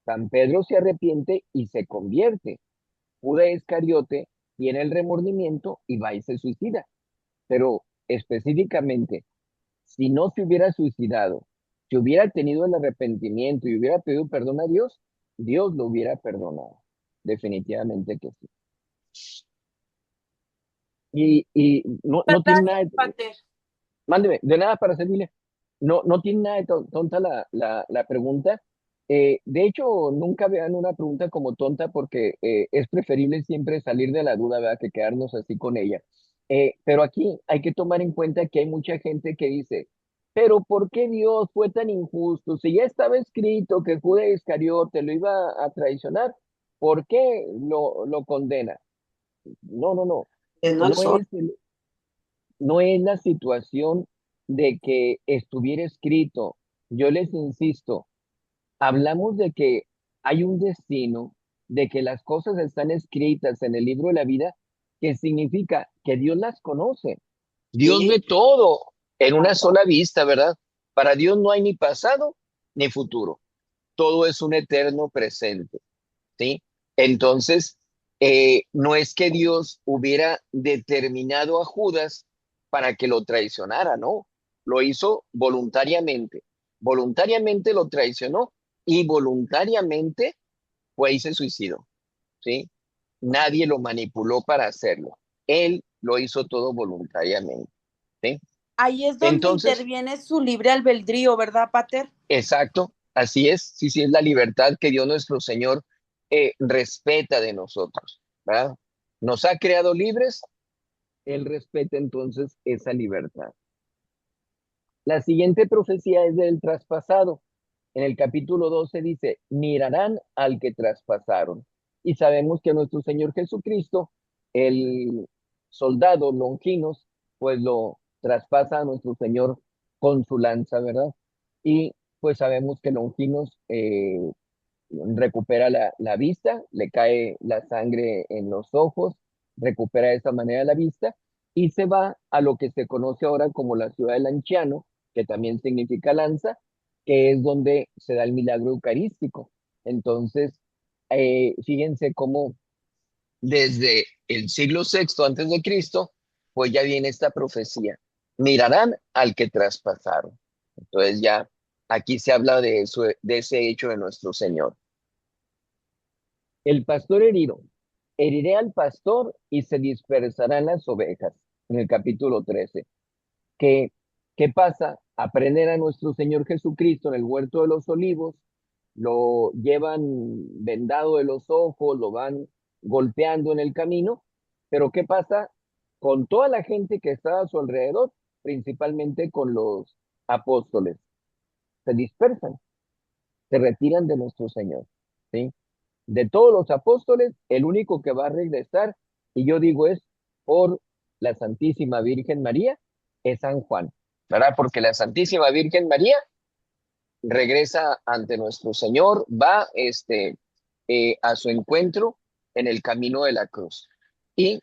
San Pedro se arrepiente y se convierte. Judas Iscariote tiene el remordimiento y va y se suicida. Pero específicamente, si no se hubiera suicidado, si hubiera tenido el arrepentimiento y hubiera pedido perdón a Dios, Dios lo hubiera perdonado. Definitivamente que sí. Y no tiene nada, Gracias, Pater. mándeme, de nada para servirle. No tiene nada de tonta la pregunta. De hecho, nunca vean una pregunta como tonta porque es preferible siempre salir de la duda, ¿verdad? Que quedarnos así con ella. Pero aquí hay que tomar en cuenta que hay mucha gente que dice, pero ¿por qué Dios fue tan injusto? Si ya estaba escrito que Judas Iscariote lo iba a traicionar, ¿por qué lo condena? No. Que no No son. es no es la situación de que estuviera escrito. Yo les insisto, hablamos de que hay un destino, de que las cosas están escritas en el libro de la vida, que significa que Dios las conoce. Dios Sí. ve todo en una sola vista, ¿verdad? Para Dios no hay ni pasado ni futuro. Todo es un eterno presente, ¿sí? Entonces, no es que Dios hubiera determinado a Judas para que lo traicionara, no, lo hizo voluntariamente, voluntariamente lo traicionó y voluntariamente fue y se suicidó, ¿sí? Nadie lo manipuló para hacerlo, él lo hizo todo voluntariamente, ¿sí? Ahí es donde Entonces, interviene su libre albedrío, ¿verdad, Pater? exacto, así es, sí, sí, es la libertad que Dios nuestro Señor respeta de nosotros, ¿verdad? Nos ha creado libres, Él respeta entonces esa libertad. La siguiente profecía es del traspasado. En el capítulo 12 dice, mirarán al que traspasaron. Y sabemos que nuestro Señor Jesucristo, el soldado Longinos, pues lo traspasa a nuestro Señor con su lanza, ¿verdad? Y pues sabemos que Longinos recupera la vista, le cae la sangre en los ojos, recupera de esa manera la vista y se va a lo que se conoce ahora como la ciudad del anciano, que también significa lanza, que es donde se da el milagro eucarístico. Entonces, fíjense cómo desde el siglo sexto antes de Cristo, pues ya viene esta profecía. Mirarán al que traspasaron. Entonces ya aquí se habla de eso, de ese hecho de nuestro Señor. El pastor herido. Heriré al pastor y se dispersarán las ovejas. En el capítulo 13. ¿Qué, qué pasa? Aprender a nuestro Señor Jesucristo en el huerto de los olivos, lo llevan vendado de los ojos, lo van golpeando en el camino Pero ¿qué pasa con toda la gente que estaba a su alrededor? Principalmente con los apóstoles. Se dispersan, se retiran de nuestro Señor, ¿sí? De todos los apóstoles, el único que va a regresar, y yo digo es por la Santísima Virgen María, es San Juan, ¿verdad? Porque la Santísima Virgen María regresa ante nuestro Señor, va a su encuentro en el camino de la cruz. Y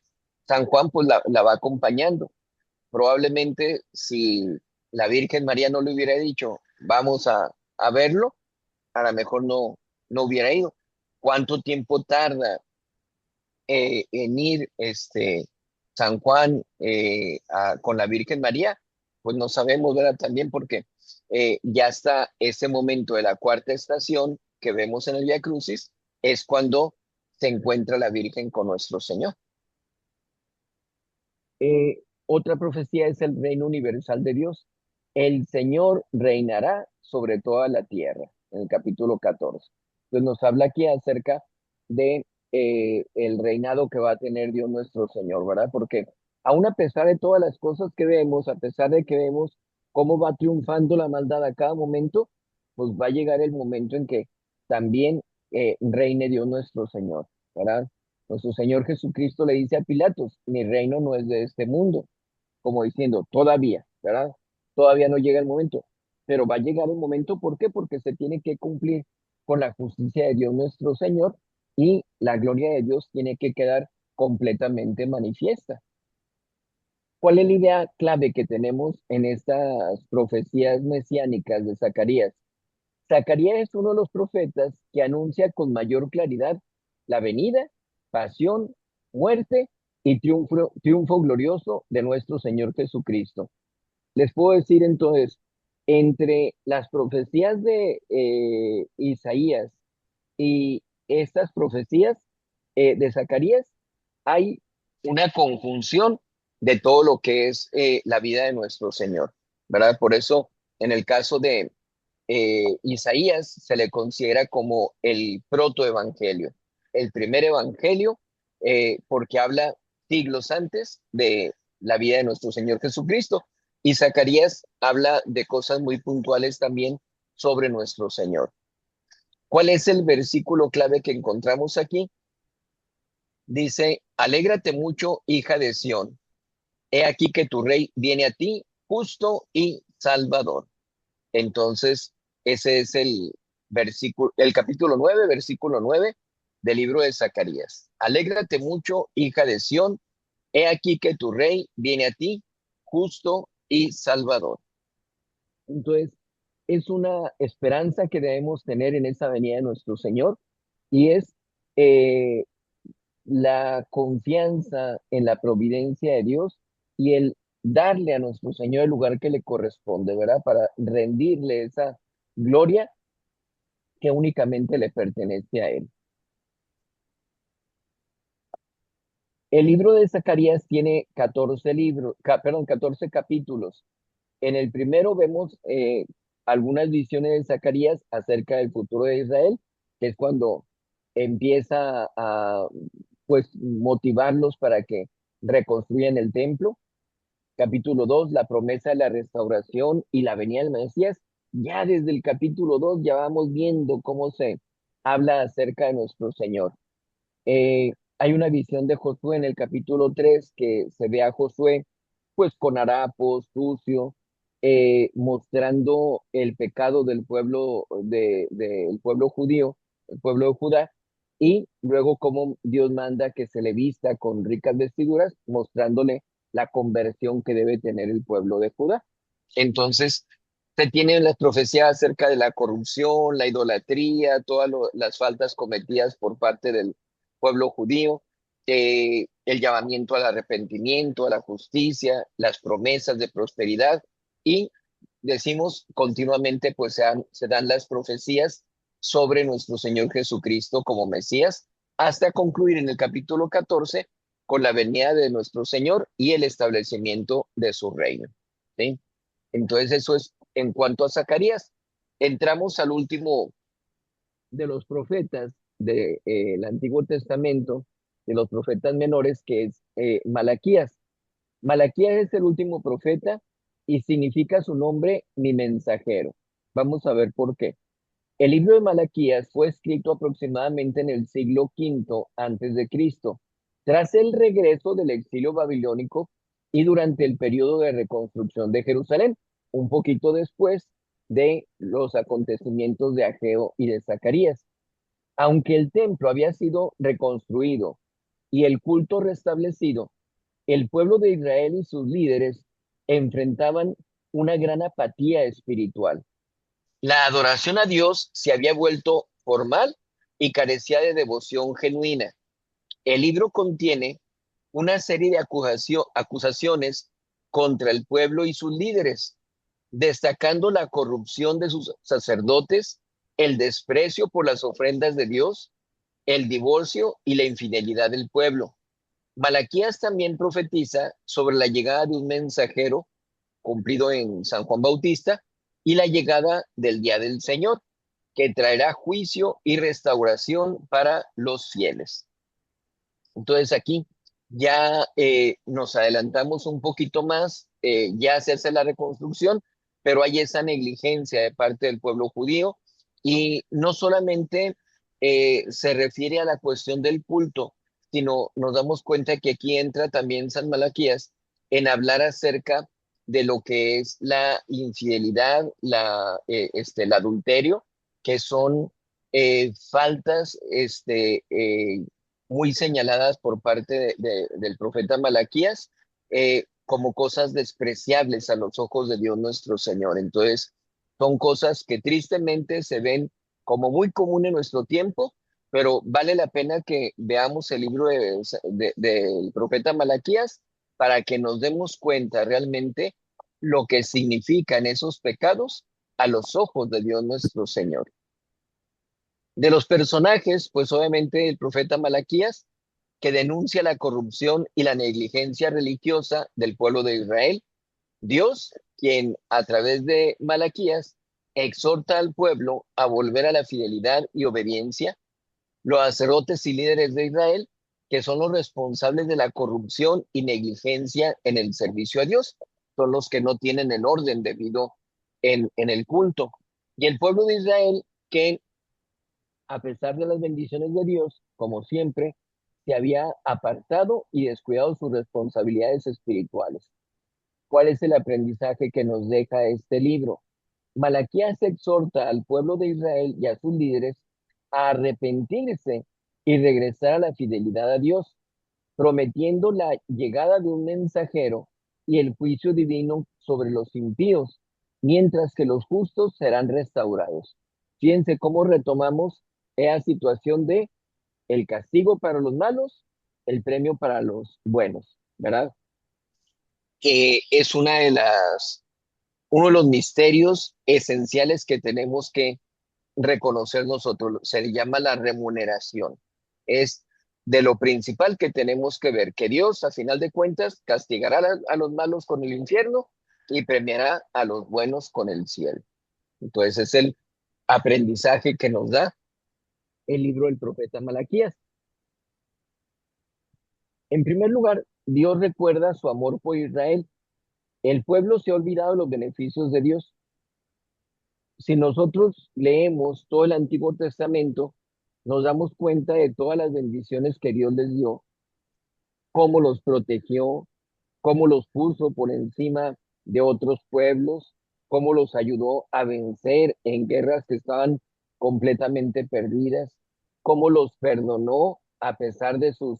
San Juan pues la va acompañando. Probablemente si la Virgen María no le hubiera dicho, vamos a verlo, a lo mejor no hubiera ido. ¿Cuánto tiempo tarda en ir San Juan con la Virgen María? Pues no sabemos, ¿verdad? También porque ya está ese momento de la cuarta estación que vemos en el Vía Crucis, es cuando se encuentra la Virgen con nuestro Señor. Otra profecía es el reino universal de Dios. El Señor reinará sobre toda la tierra, en el capítulo 14. Entonces nos habla aquí acerca de el reinado que va a tener Dios nuestro Señor, ¿verdad? Porque aún a pesar de todas las cosas que vemos, a pesar de que vemos cómo va triunfando la maldad a cada momento, pues va a llegar el momento en que también reine Dios nuestro Señor, ¿verdad? Nuestro Señor Jesucristo le dice a Pilatos, mi reino no es de este mundo, como diciendo, todavía, ¿verdad? Todavía no llega el momento, pero va a llegar el momento, ¿por qué? Porque se tiene que cumplir con la justicia de Dios nuestro Señor y la gloria de Dios tiene que quedar completamente manifiesta. ¿Cuál es la idea clave que tenemos en estas profecías mesiánicas de Zacarías? Zacarías es uno de los profetas que anuncia con mayor claridad la venida, pasión, muerte y triunfo glorioso de nuestro Señor Jesucristo. Les puedo decir entonces, entre las profecías de Isaías y estas profecías de Zacarías, hay una conjunción de todo lo que es la vida de nuestro Señor, ¿verdad? Por eso, en el caso de Isaías se le considera como el protoevangelio, el primer evangelio, porque habla siglos antes de la vida de nuestro Señor Jesucristo. Y Zacarías habla de cosas muy puntuales también sobre nuestro Señor. ¿Cuál es el versículo clave que encontramos aquí? Dice, alégrate mucho, hija de Sión. He aquí que tu rey viene a ti, justo y salvador. Entonces, ese es el versículo, el capítulo 9, versículo 9 del libro de Zacarías. Alégrate mucho, hija de Sión. He aquí que tu rey viene a ti, justo y salvador. Entonces, es una esperanza que debemos tener en esa venida de nuestro Señor y es eh, la confianza en la providencia de Dios y el darle a nuestro Señor el lugar que le corresponde, ¿verdad? Para rendirle esa gloria que únicamente le pertenece a Él. El libro de Zacarías tiene 14 libros, 14 capítulos. En el primero vemos algunas visiones de Zacarías acerca del futuro de Israel, que es cuando empieza a pues motivarlos para que reconstruyan el templo. Capítulo 2, la promesa de la restauración y la venida del Mesías. Ya desde el capítulo 2 ya vamos viendo cómo se habla acerca de nuestro Señor. Hay una visión de Josué en el capítulo 3 que se ve a Josué pues con harapos, sucio, mostrando el pecado del pueblo, del pueblo judío, el pueblo de Judá, y luego cómo Dios manda que se le vista con ricas vestiduras, mostrándole la conversión que debe tener el pueblo de Judá. Entonces, se tienen las profecías acerca de la corrupción, la idolatría, todas las faltas cometidas por parte del pueblo judío, el llamamiento al arrepentimiento, a la justicia, las promesas de prosperidad y decimos continuamente, pues se dan las profecías sobre nuestro Señor Jesucristo como Mesías, hasta concluir en el capítulo 14 con la venida de nuestro Señor y el establecimiento de su reino. ¿Sí? Entonces eso es en cuanto a Zacarías. Entramos al último de los profetas del Antiguo Testamento, de los profetas menores, que es Malaquías. Malaquías es el último profeta y significa su nombre mi mensajero. Vamos a ver por qué. El libro de Malaquías fue escrito aproximadamente en el siglo V antes de Cristo, tras el regreso del exilio babilónico y durante el periodo de reconstrucción de Jerusalén, un poquito después de los acontecimientos de Ageo y de Zacarías. Aunque el templo había sido reconstruido y el culto restablecido, el pueblo de Israel y sus líderes enfrentaban una gran apatía espiritual. La adoración a Dios se había vuelto formal y carecía de devoción genuina. El libro contiene una serie de acusaciones contra el pueblo y sus líderes, destacando la corrupción de sus sacerdotes, el desprecio por las ofrendas de Dios, el divorcio y la infidelidad del pueblo. Malaquías también profetiza sobre la llegada de un mensajero cumplido en San Juan Bautista y la llegada del día del Señor, que traerá juicio y restauración para los fieles. Entonces aquí ya nos adelantamos un poquito más, ya se hace la reconstrucción, pero hay esa negligencia de parte del pueblo judío y no solamente se refiere a la cuestión del culto, sino nos damos cuenta que aquí entra también San Malaquías en hablar acerca de lo que es la infidelidad, el adulterio, que son faltas muy señaladas por parte del profeta Malaquías como cosas despreciables a los ojos de Dios nuestro Señor. Entonces, son cosas que tristemente se ven como muy común en nuestro tiempo, pero vale la pena que veamos el libro del profeta Malaquías para que nos demos cuenta realmente lo que significan esos pecados a los ojos de Dios nuestro Señor. De los personajes, pues obviamente el profeta Malaquías, que denuncia la corrupción y la negligencia religiosa del pueblo de Israel. Dios, quien a través de Malaquías exhorta al pueblo a volver a la fidelidad y obediencia. Los sacerdotes y líderes de Israel, que son los responsables de la corrupción y negligencia en el servicio a Dios, son los que no tienen el orden debido en el culto. Y el pueblo de Israel, que a pesar de las bendiciones de Dios, como siempre, se había apartado y descuidado sus responsabilidades espirituales. ¿Cuál es el aprendizaje que nos deja este libro? Malaquías exhorta al pueblo de Israel y a sus líderes a arrepentirse y regresar a la fidelidad a Dios, prometiendo la llegada de un mensajero y el juicio divino sobre los impíos, mientras que los justos serán restaurados. Fíjense cómo retomamos esa situación de el castigo para los malos, el premio para los buenos, ¿verdad? Es uno de los misterios esenciales que tenemos que reconocer nosotros. Se le llama la remuneración. Es de lo principal que tenemos que ver, que Dios, a final de cuentas, castigará a los malos con el infierno y premiará a los buenos con el cielo. Entonces es el aprendizaje que nos da el libro del profeta Malaquías. En primer lugar, Dios recuerda su amor por Israel. El pueblo se ha olvidado de los beneficios de Dios. Si nosotros leemos todo el Antiguo Testamento, nos damos cuenta de todas las bendiciones que Dios les dio, cómo los protegió, cómo los puso por encima de otros pueblos, cómo los ayudó a vencer en guerras que estaban completamente perdidas, cómo los perdonó a pesar de sus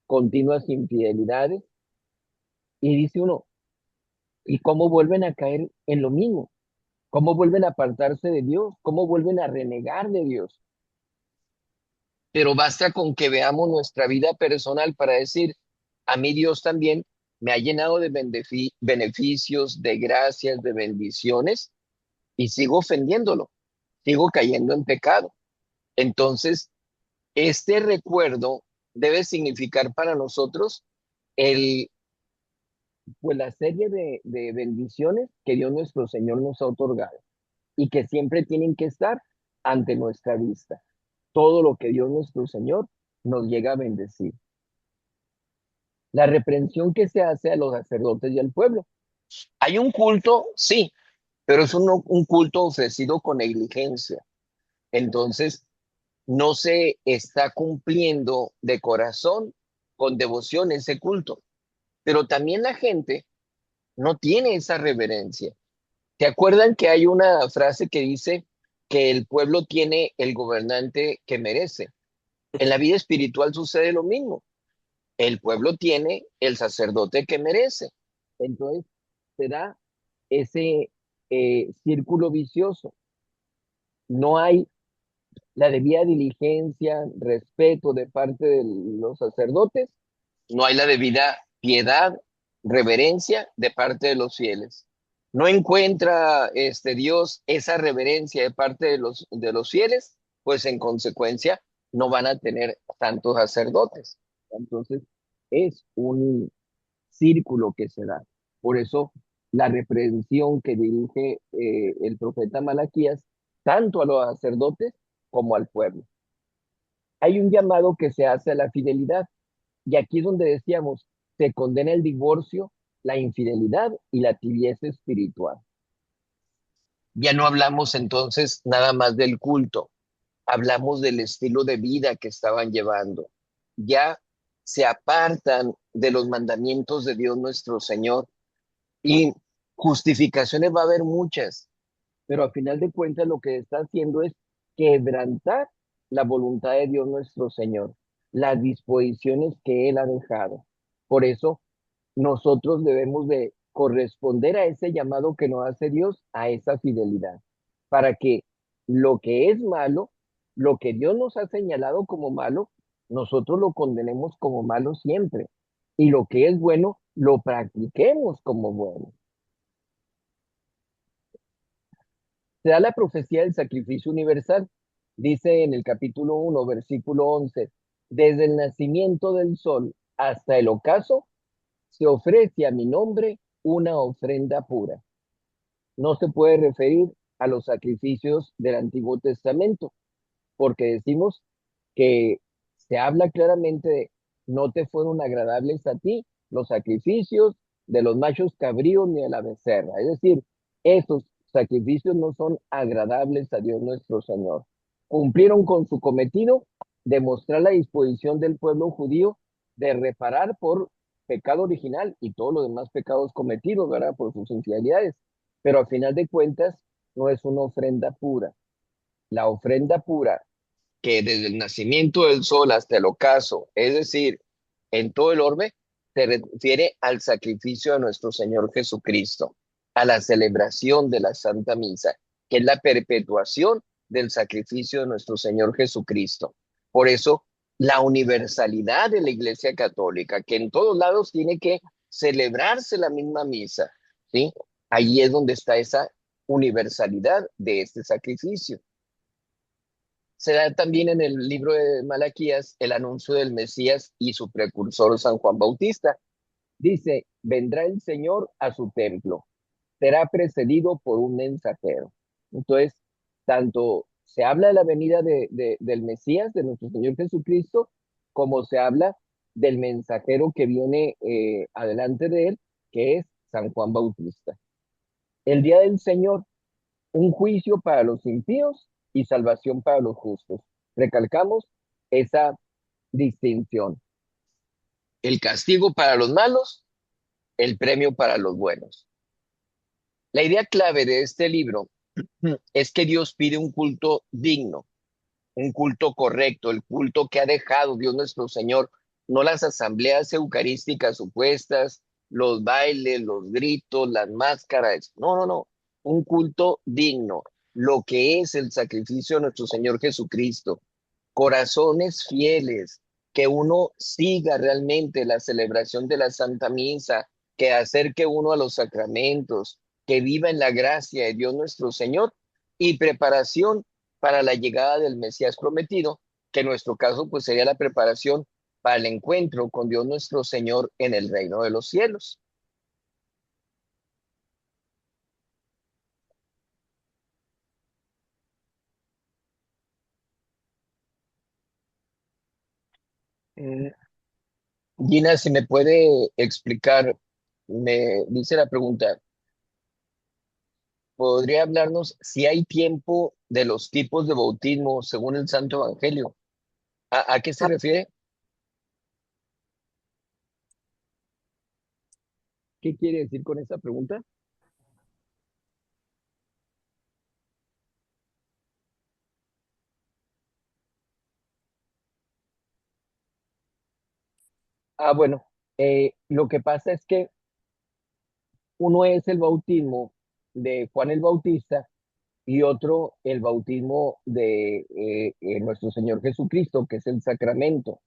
continuas infidelidades. Y dice uno, ¿y cómo vuelven a caer en lo mismo? ¿Cómo vuelven a apartarse de Dios? ¿Cómo vuelven a renegar de Dios? Pero basta con que veamos nuestra vida personal para decir, a mí Dios también me ha llenado de beneficios, de gracias, de bendiciones, y sigo ofendiéndolo, sigo cayendo en pecado. Entonces, este recuerdo debe significar para nosotros pues la serie de bendiciones que Dios nuestro Señor nos ha otorgado y que siempre tienen que estar ante nuestra vista. Todo lo que Dios nuestro Señor nos llega a bendecir. la reprensión que se hace a los sacerdotes y al pueblo. Hay un culto, sí, pero es un culto ofrecido con negligencia. Entonces, no se está cumpliendo de corazón, con devoción ese culto. Pero también la gente no tiene esa reverencia. ¿Te acuerdan que hay una frase que dice que el pueblo tiene el gobernante que merece? En la vida espiritual sucede lo mismo. El pueblo tiene el sacerdote que merece. Entonces, se da ese círculo vicioso. No hay la debida diligencia, respeto de parte de los sacerdotes, no hay la debida piedad, reverencia de parte de los fieles. No encuentra Dios esa reverencia de parte de los fieles, pues en consecuencia no van a tener tantos sacerdotes. Entonces es un círculo que se da. Por eso la reprensión que dirige el profeta Malaquías tanto a los sacerdotes como al pueblo. Hay un llamado que se hace a la fidelidad y aquí es donde decíamos, se condena el divorcio, la infidelidad y la tibieza espiritual. Ya no hablamos entonces nada más del culto, hablamos del estilo de vida que estaban llevando. Ya se apartan de los mandamientos de Dios nuestro Señor y justificaciones va a haber muchas, pero a final de cuentas lo que está haciendo es quebrantar la voluntad de Dios nuestro Señor, las disposiciones que Él ha dejado. Por eso nosotros debemos de corresponder a ese llamado que nos hace Dios, a esa fidelidad, para que lo que es malo, lo que Dios nos ha señalado como malo, nosotros lo condenemos como malo siempre, y lo que es bueno, lo practiquemos como bueno. Se da la profecía del sacrificio universal. Dice en el capítulo 1, versículo 11, desde el nacimiento del sol hasta el ocaso, se ofrece a mi nombre una ofrenda pura. No se puede referir a los sacrificios del Antiguo Testamento, porque decimos que se habla claramente de no te fueron agradables a ti los sacrificios de los machos cabríos ni de la becerra. Es decir, esos sacrificios no son agradables a Dios nuestro Señor. Cumplieron con su cometido de mostrar la disposición del pueblo judío de reparar por pecado original y todos los demás pecados cometidos, ¿verdad? Por sus infidelidades. Pero al final de cuentas, no es una ofrenda pura. La ofrenda pura que desde el nacimiento del sol hasta el ocaso, es decir, en todo el orbe, se refiere al sacrificio de nuestro Señor Jesucristo, a la celebración de la Santa Misa, que es la perpetuación del sacrificio de nuestro Señor Jesucristo. Por eso, la universalidad de la Iglesia Católica, que en todos lados tiene que celebrarse la misma misa, ¿sí? Ahí es donde está esa universalidad de este sacrificio. Se da también en el libro de Malaquías el anuncio del Mesías y su precursor San Juan Bautista. Dice, vendrá el Señor a su templo, será precedido por un mensajero. Entonces, tanto se habla de la venida del Mesías, de nuestro Señor Jesucristo, como se habla del mensajero que viene adelante de él, que es San Juan Bautista. El día del Señor, un juicio para los impíos y salvación para los justos. Recalcamos esa distinción. El castigo para los malos, el premio para los buenos. La idea clave de este libro es que Dios pide un culto digno, un culto correcto, el culto que ha dejado Dios nuestro Señor, no las asambleas eucarísticas supuestas, los bailes, los gritos, las máscaras, no, no, no, un culto digno, lo que es el sacrificio de nuestro Señor Jesucristo, corazones fieles, que uno siga realmente la celebración de la Santa Misa, que acerque uno a los sacramentos, que viva en la gracia de Dios nuestro Señor y preparación para la llegada del Mesías prometido, que en nuestro caso pues sería la preparación para el encuentro con Dios nuestro Señor en el reino de los cielos. Gina, si me puede explicar, me dice la pregunta, ¿podría hablarnos si hay tiempo de los tipos de bautismo según el Santo Evangelio? ¿A qué se refiere? ¿Qué quiere decir con esa pregunta? Bueno, lo que pasa es que uno es el bautismo de Juan el Bautista y otro el bautismo de nuestro Señor Jesucristo, que es el sacramento.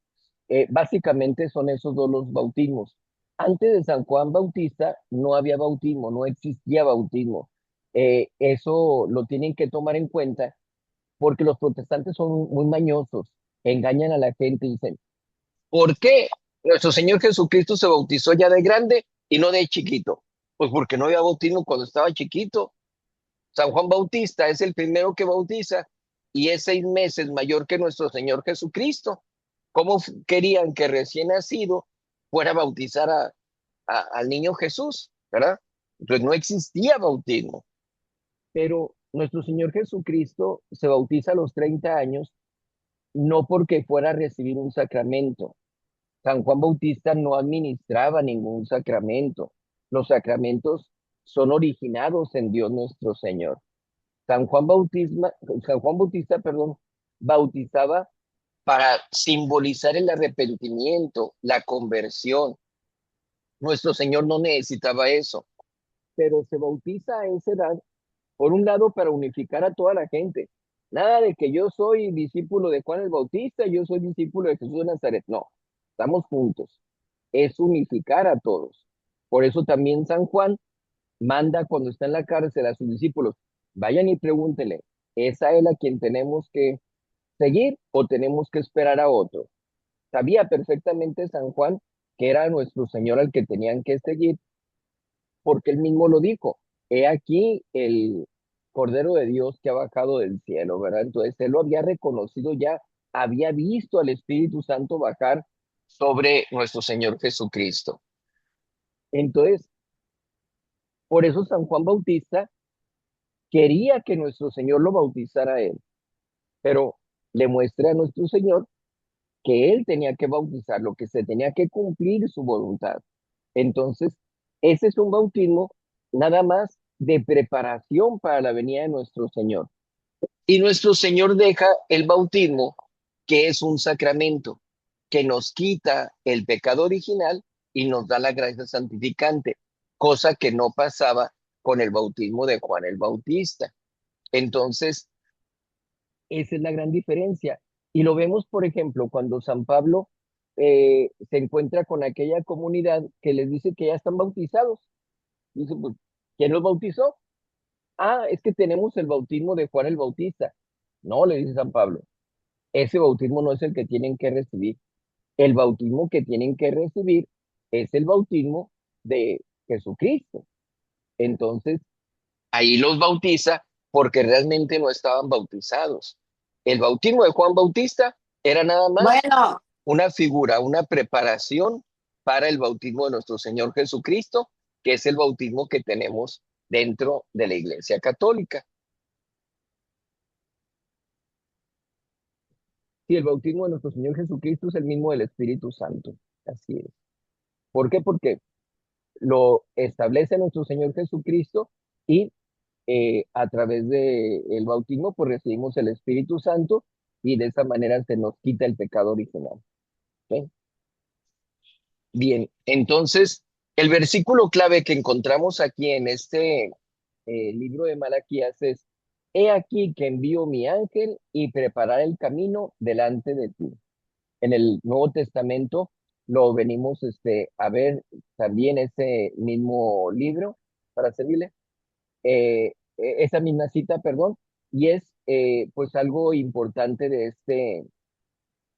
Básicamente son esos dos los bautismos. Antes de San Juan Bautista no había bautismo, no existía bautismo. Eso lo tienen que tomar en cuenta porque los protestantes son muy mañosos, engañan a la gente y dicen, ¿por qué nuestro Señor Jesucristo se bautizó ya de grande y no de chiquito? Pues porque no había bautismo cuando estaba chiquito. San Juan Bautista es el primero que bautiza y es 6 meses mayor que nuestro Señor Jesucristo. ¿Cómo querían que recién nacido fuera a bautizar al niño Jesús? ¿Verdad? Entonces no existía bautismo. Pero nuestro Señor Jesucristo se bautiza a los 30 años, no porque fuera a recibir un sacramento. San Juan Bautista no administraba ningún sacramento. Los sacramentos son originados en Dios nuestro Señor. San Juan Bautista, perdón, bautizaba para simbolizar el arrepentimiento, la conversión. Nuestro Señor no necesitaba eso, pero se bautiza a esa edad, por un lado, para unificar a toda la gente. Nada de que yo soy discípulo de Juan el Bautista, yo soy discípulo de Jesús de Nazaret. No, estamos juntos. Es unificar a todos. Por eso también San Juan manda cuando está en la cárcel a sus discípulos, vayan y pregúntenle, ¿es a él a quien tenemos que seguir o tenemos que esperar a otro? Sabía perfectamente San Juan que era nuestro Señor al que tenían que seguir, porque él mismo lo dijo. He aquí el Cordero de Dios que ha bajado del cielo, ¿verdad? Entonces él lo había reconocido ya, había visto al Espíritu Santo bajar sobre nuestro Señor Jesucristo. Entonces, por eso San Juan Bautista quería que nuestro Señor lo bautizara a él, pero le muestra a nuestro Señor que él tenía que bautizarlo, que se tenía que cumplir su voluntad. Entonces, ese es un bautismo nada más de preparación para la venida de nuestro Señor. Y nuestro Señor deja el bautismo, que es un sacramento, que nos quita el pecado original y nos da la gracia santificante, cosa que no pasaba con el bautismo de Juan el Bautista. Entonces, esa es la gran diferencia. Y lo vemos, por ejemplo, cuando San Pablo se encuentra con aquella comunidad que les dice que ya están bautizados. Dice, pues, ¿quién los bautizó? Es que tenemos el bautismo de Juan el Bautista. No, le dice San Pablo, ese bautismo no es el que tienen que recibir. El bautismo que tienen que recibir es el bautismo de Jesucristo. Entonces, ahí los bautiza porque realmente no estaban bautizados. El bautismo de Juan Bautista era nada más Bueno, una figura, una preparación para el bautismo de nuestro Señor Jesucristo, que es el bautismo que tenemos dentro de la Iglesia Católica. Sí, el bautismo de nuestro Señor Jesucristo es el mismo del Espíritu Santo. Así es. ¿Por qué? Porque lo establece nuestro Señor Jesucristo y a través del bautismo pues recibimos el Espíritu Santo y de esa manera se nos quita el pecado original. ¿Ok? Bien, entonces el versículo clave que encontramos aquí en este libro de Malaquías es, he aquí que envío mi ángel y preparar el camino delante de ti. En el Nuevo Testamento lo venimos a ver también ese mismo libro para servirle, esa misma cita, perdón, y es pues algo importante de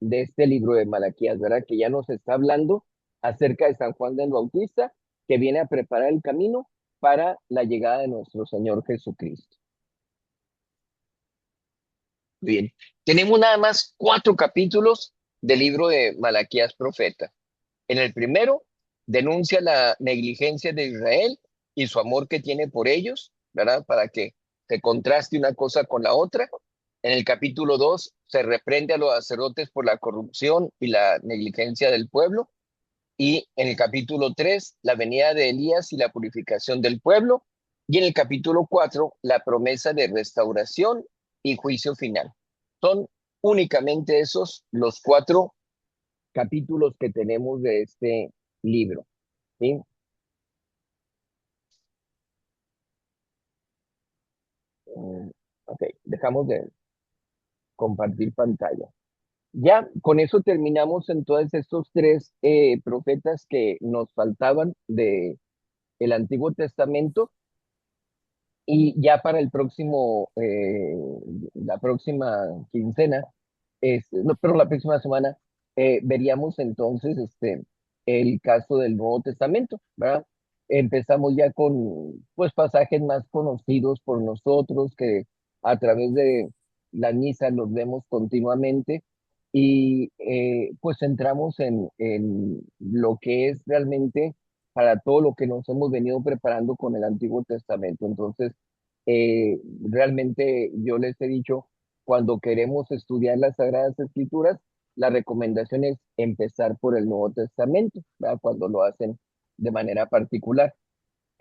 este libro de Malaquías, ¿verdad? Que ya nos está hablando acerca de San Juan del Bautista, que viene a preparar el camino para la llegada de nuestro Señor Jesucristo. Bien, tenemos nada más 4 capítulos del libro de Malaquías profeta. En el primero, denuncia la negligencia de Israel y su amor que tiene por ellos, ¿verdad? Para que se contraste una cosa con la otra. En el capítulo 2, se reprende a los sacerdotes por la corrupción y la negligencia del pueblo. Y en el capítulo 3, la venida de Elías y la purificación del pueblo. Y en el capítulo 4, la promesa de restauración y juicio final. Son únicamente esos los 4 capítulos que tenemos de este libro. ¿Sí? Ok, dejamos de compartir pantalla. Ya, con eso terminamos entonces estos 3 profetas que nos faltaban de el Antiguo Testamento. Y ya para el próximo, la próxima quincena, no, pero la próxima semana, veríamos entonces el caso del Nuevo Testamento, ¿verdad? Empezamos ya con pues pasajes más conocidos por nosotros que a través de la misa los vemos continuamente y pues entramos en lo que es realmente para todo lo que nos hemos venido preparando con el Antiguo Testamento. Entonces, realmente yo les he dicho, cuando queremos estudiar las Sagradas Escrituras, la recomendación es empezar por el Nuevo Testamento, ¿verdad? Cuando lo hacen de manera particular.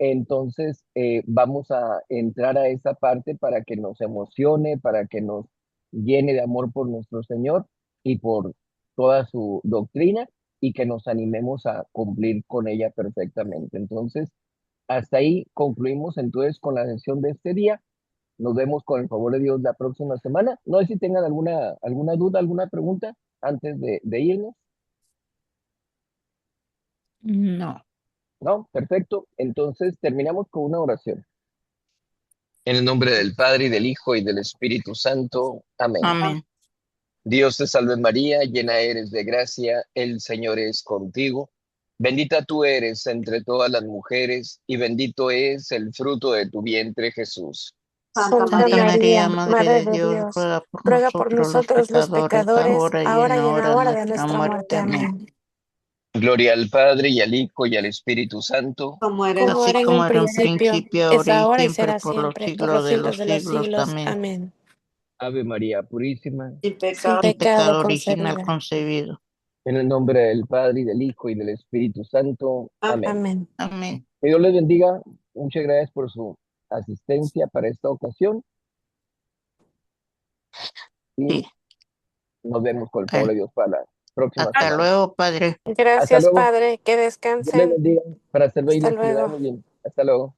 Entonces, vamos a entrar a esa parte para que nos emocione, para que nos llene de amor por nuestro Señor y por toda su doctrina y que nos animemos a cumplir con ella perfectamente. Entonces, hasta ahí concluimos entonces con la sesión de este día. Nos vemos con el favor de Dios la próxima semana. No sé si tengan alguna duda, alguna pregunta antes de irnos. No. ¿No? Perfecto. Entonces terminamos con una oración. En el nombre del Padre, y del Hijo, y del Espíritu Santo. Amén. Amén. Dios te salve María, llena eres de gracia, el Señor es contigo. Bendita tú eres entre todas las mujeres, y bendito es el fruto de tu vientre, Jesús. Santa Santa María, María, Madre de Dios, ruega por nosotros los pecadores, ahora y en la hora de nuestra muerte. Amén. Gloria al Padre, y al Hijo, y al Espíritu Santo. como era Como en era en Como un era en principio, es ahora y ahora y siempre, será por los siempre, por siglos los de siglos los de los siglos. siglos. Amén. Amén. Ave María Purísima. sin Sin pecado, Sin pecado pecado original concebida. concebido. En el nombre del Padre, y del Hijo, y del Espíritu Santo. Amén. Amén. Amén. Que Dios les bendiga. Muchas gracias por su asistencia para esta ocasión. Y Sí. nos vemos con el favor de Dios para la próxima Hasta semana. luego, Padre. Hasta Gracias, luego. Padre, que Dios les descansen. bendiga. Para servirles, Hasta que le luego. damos bien. Hasta luego.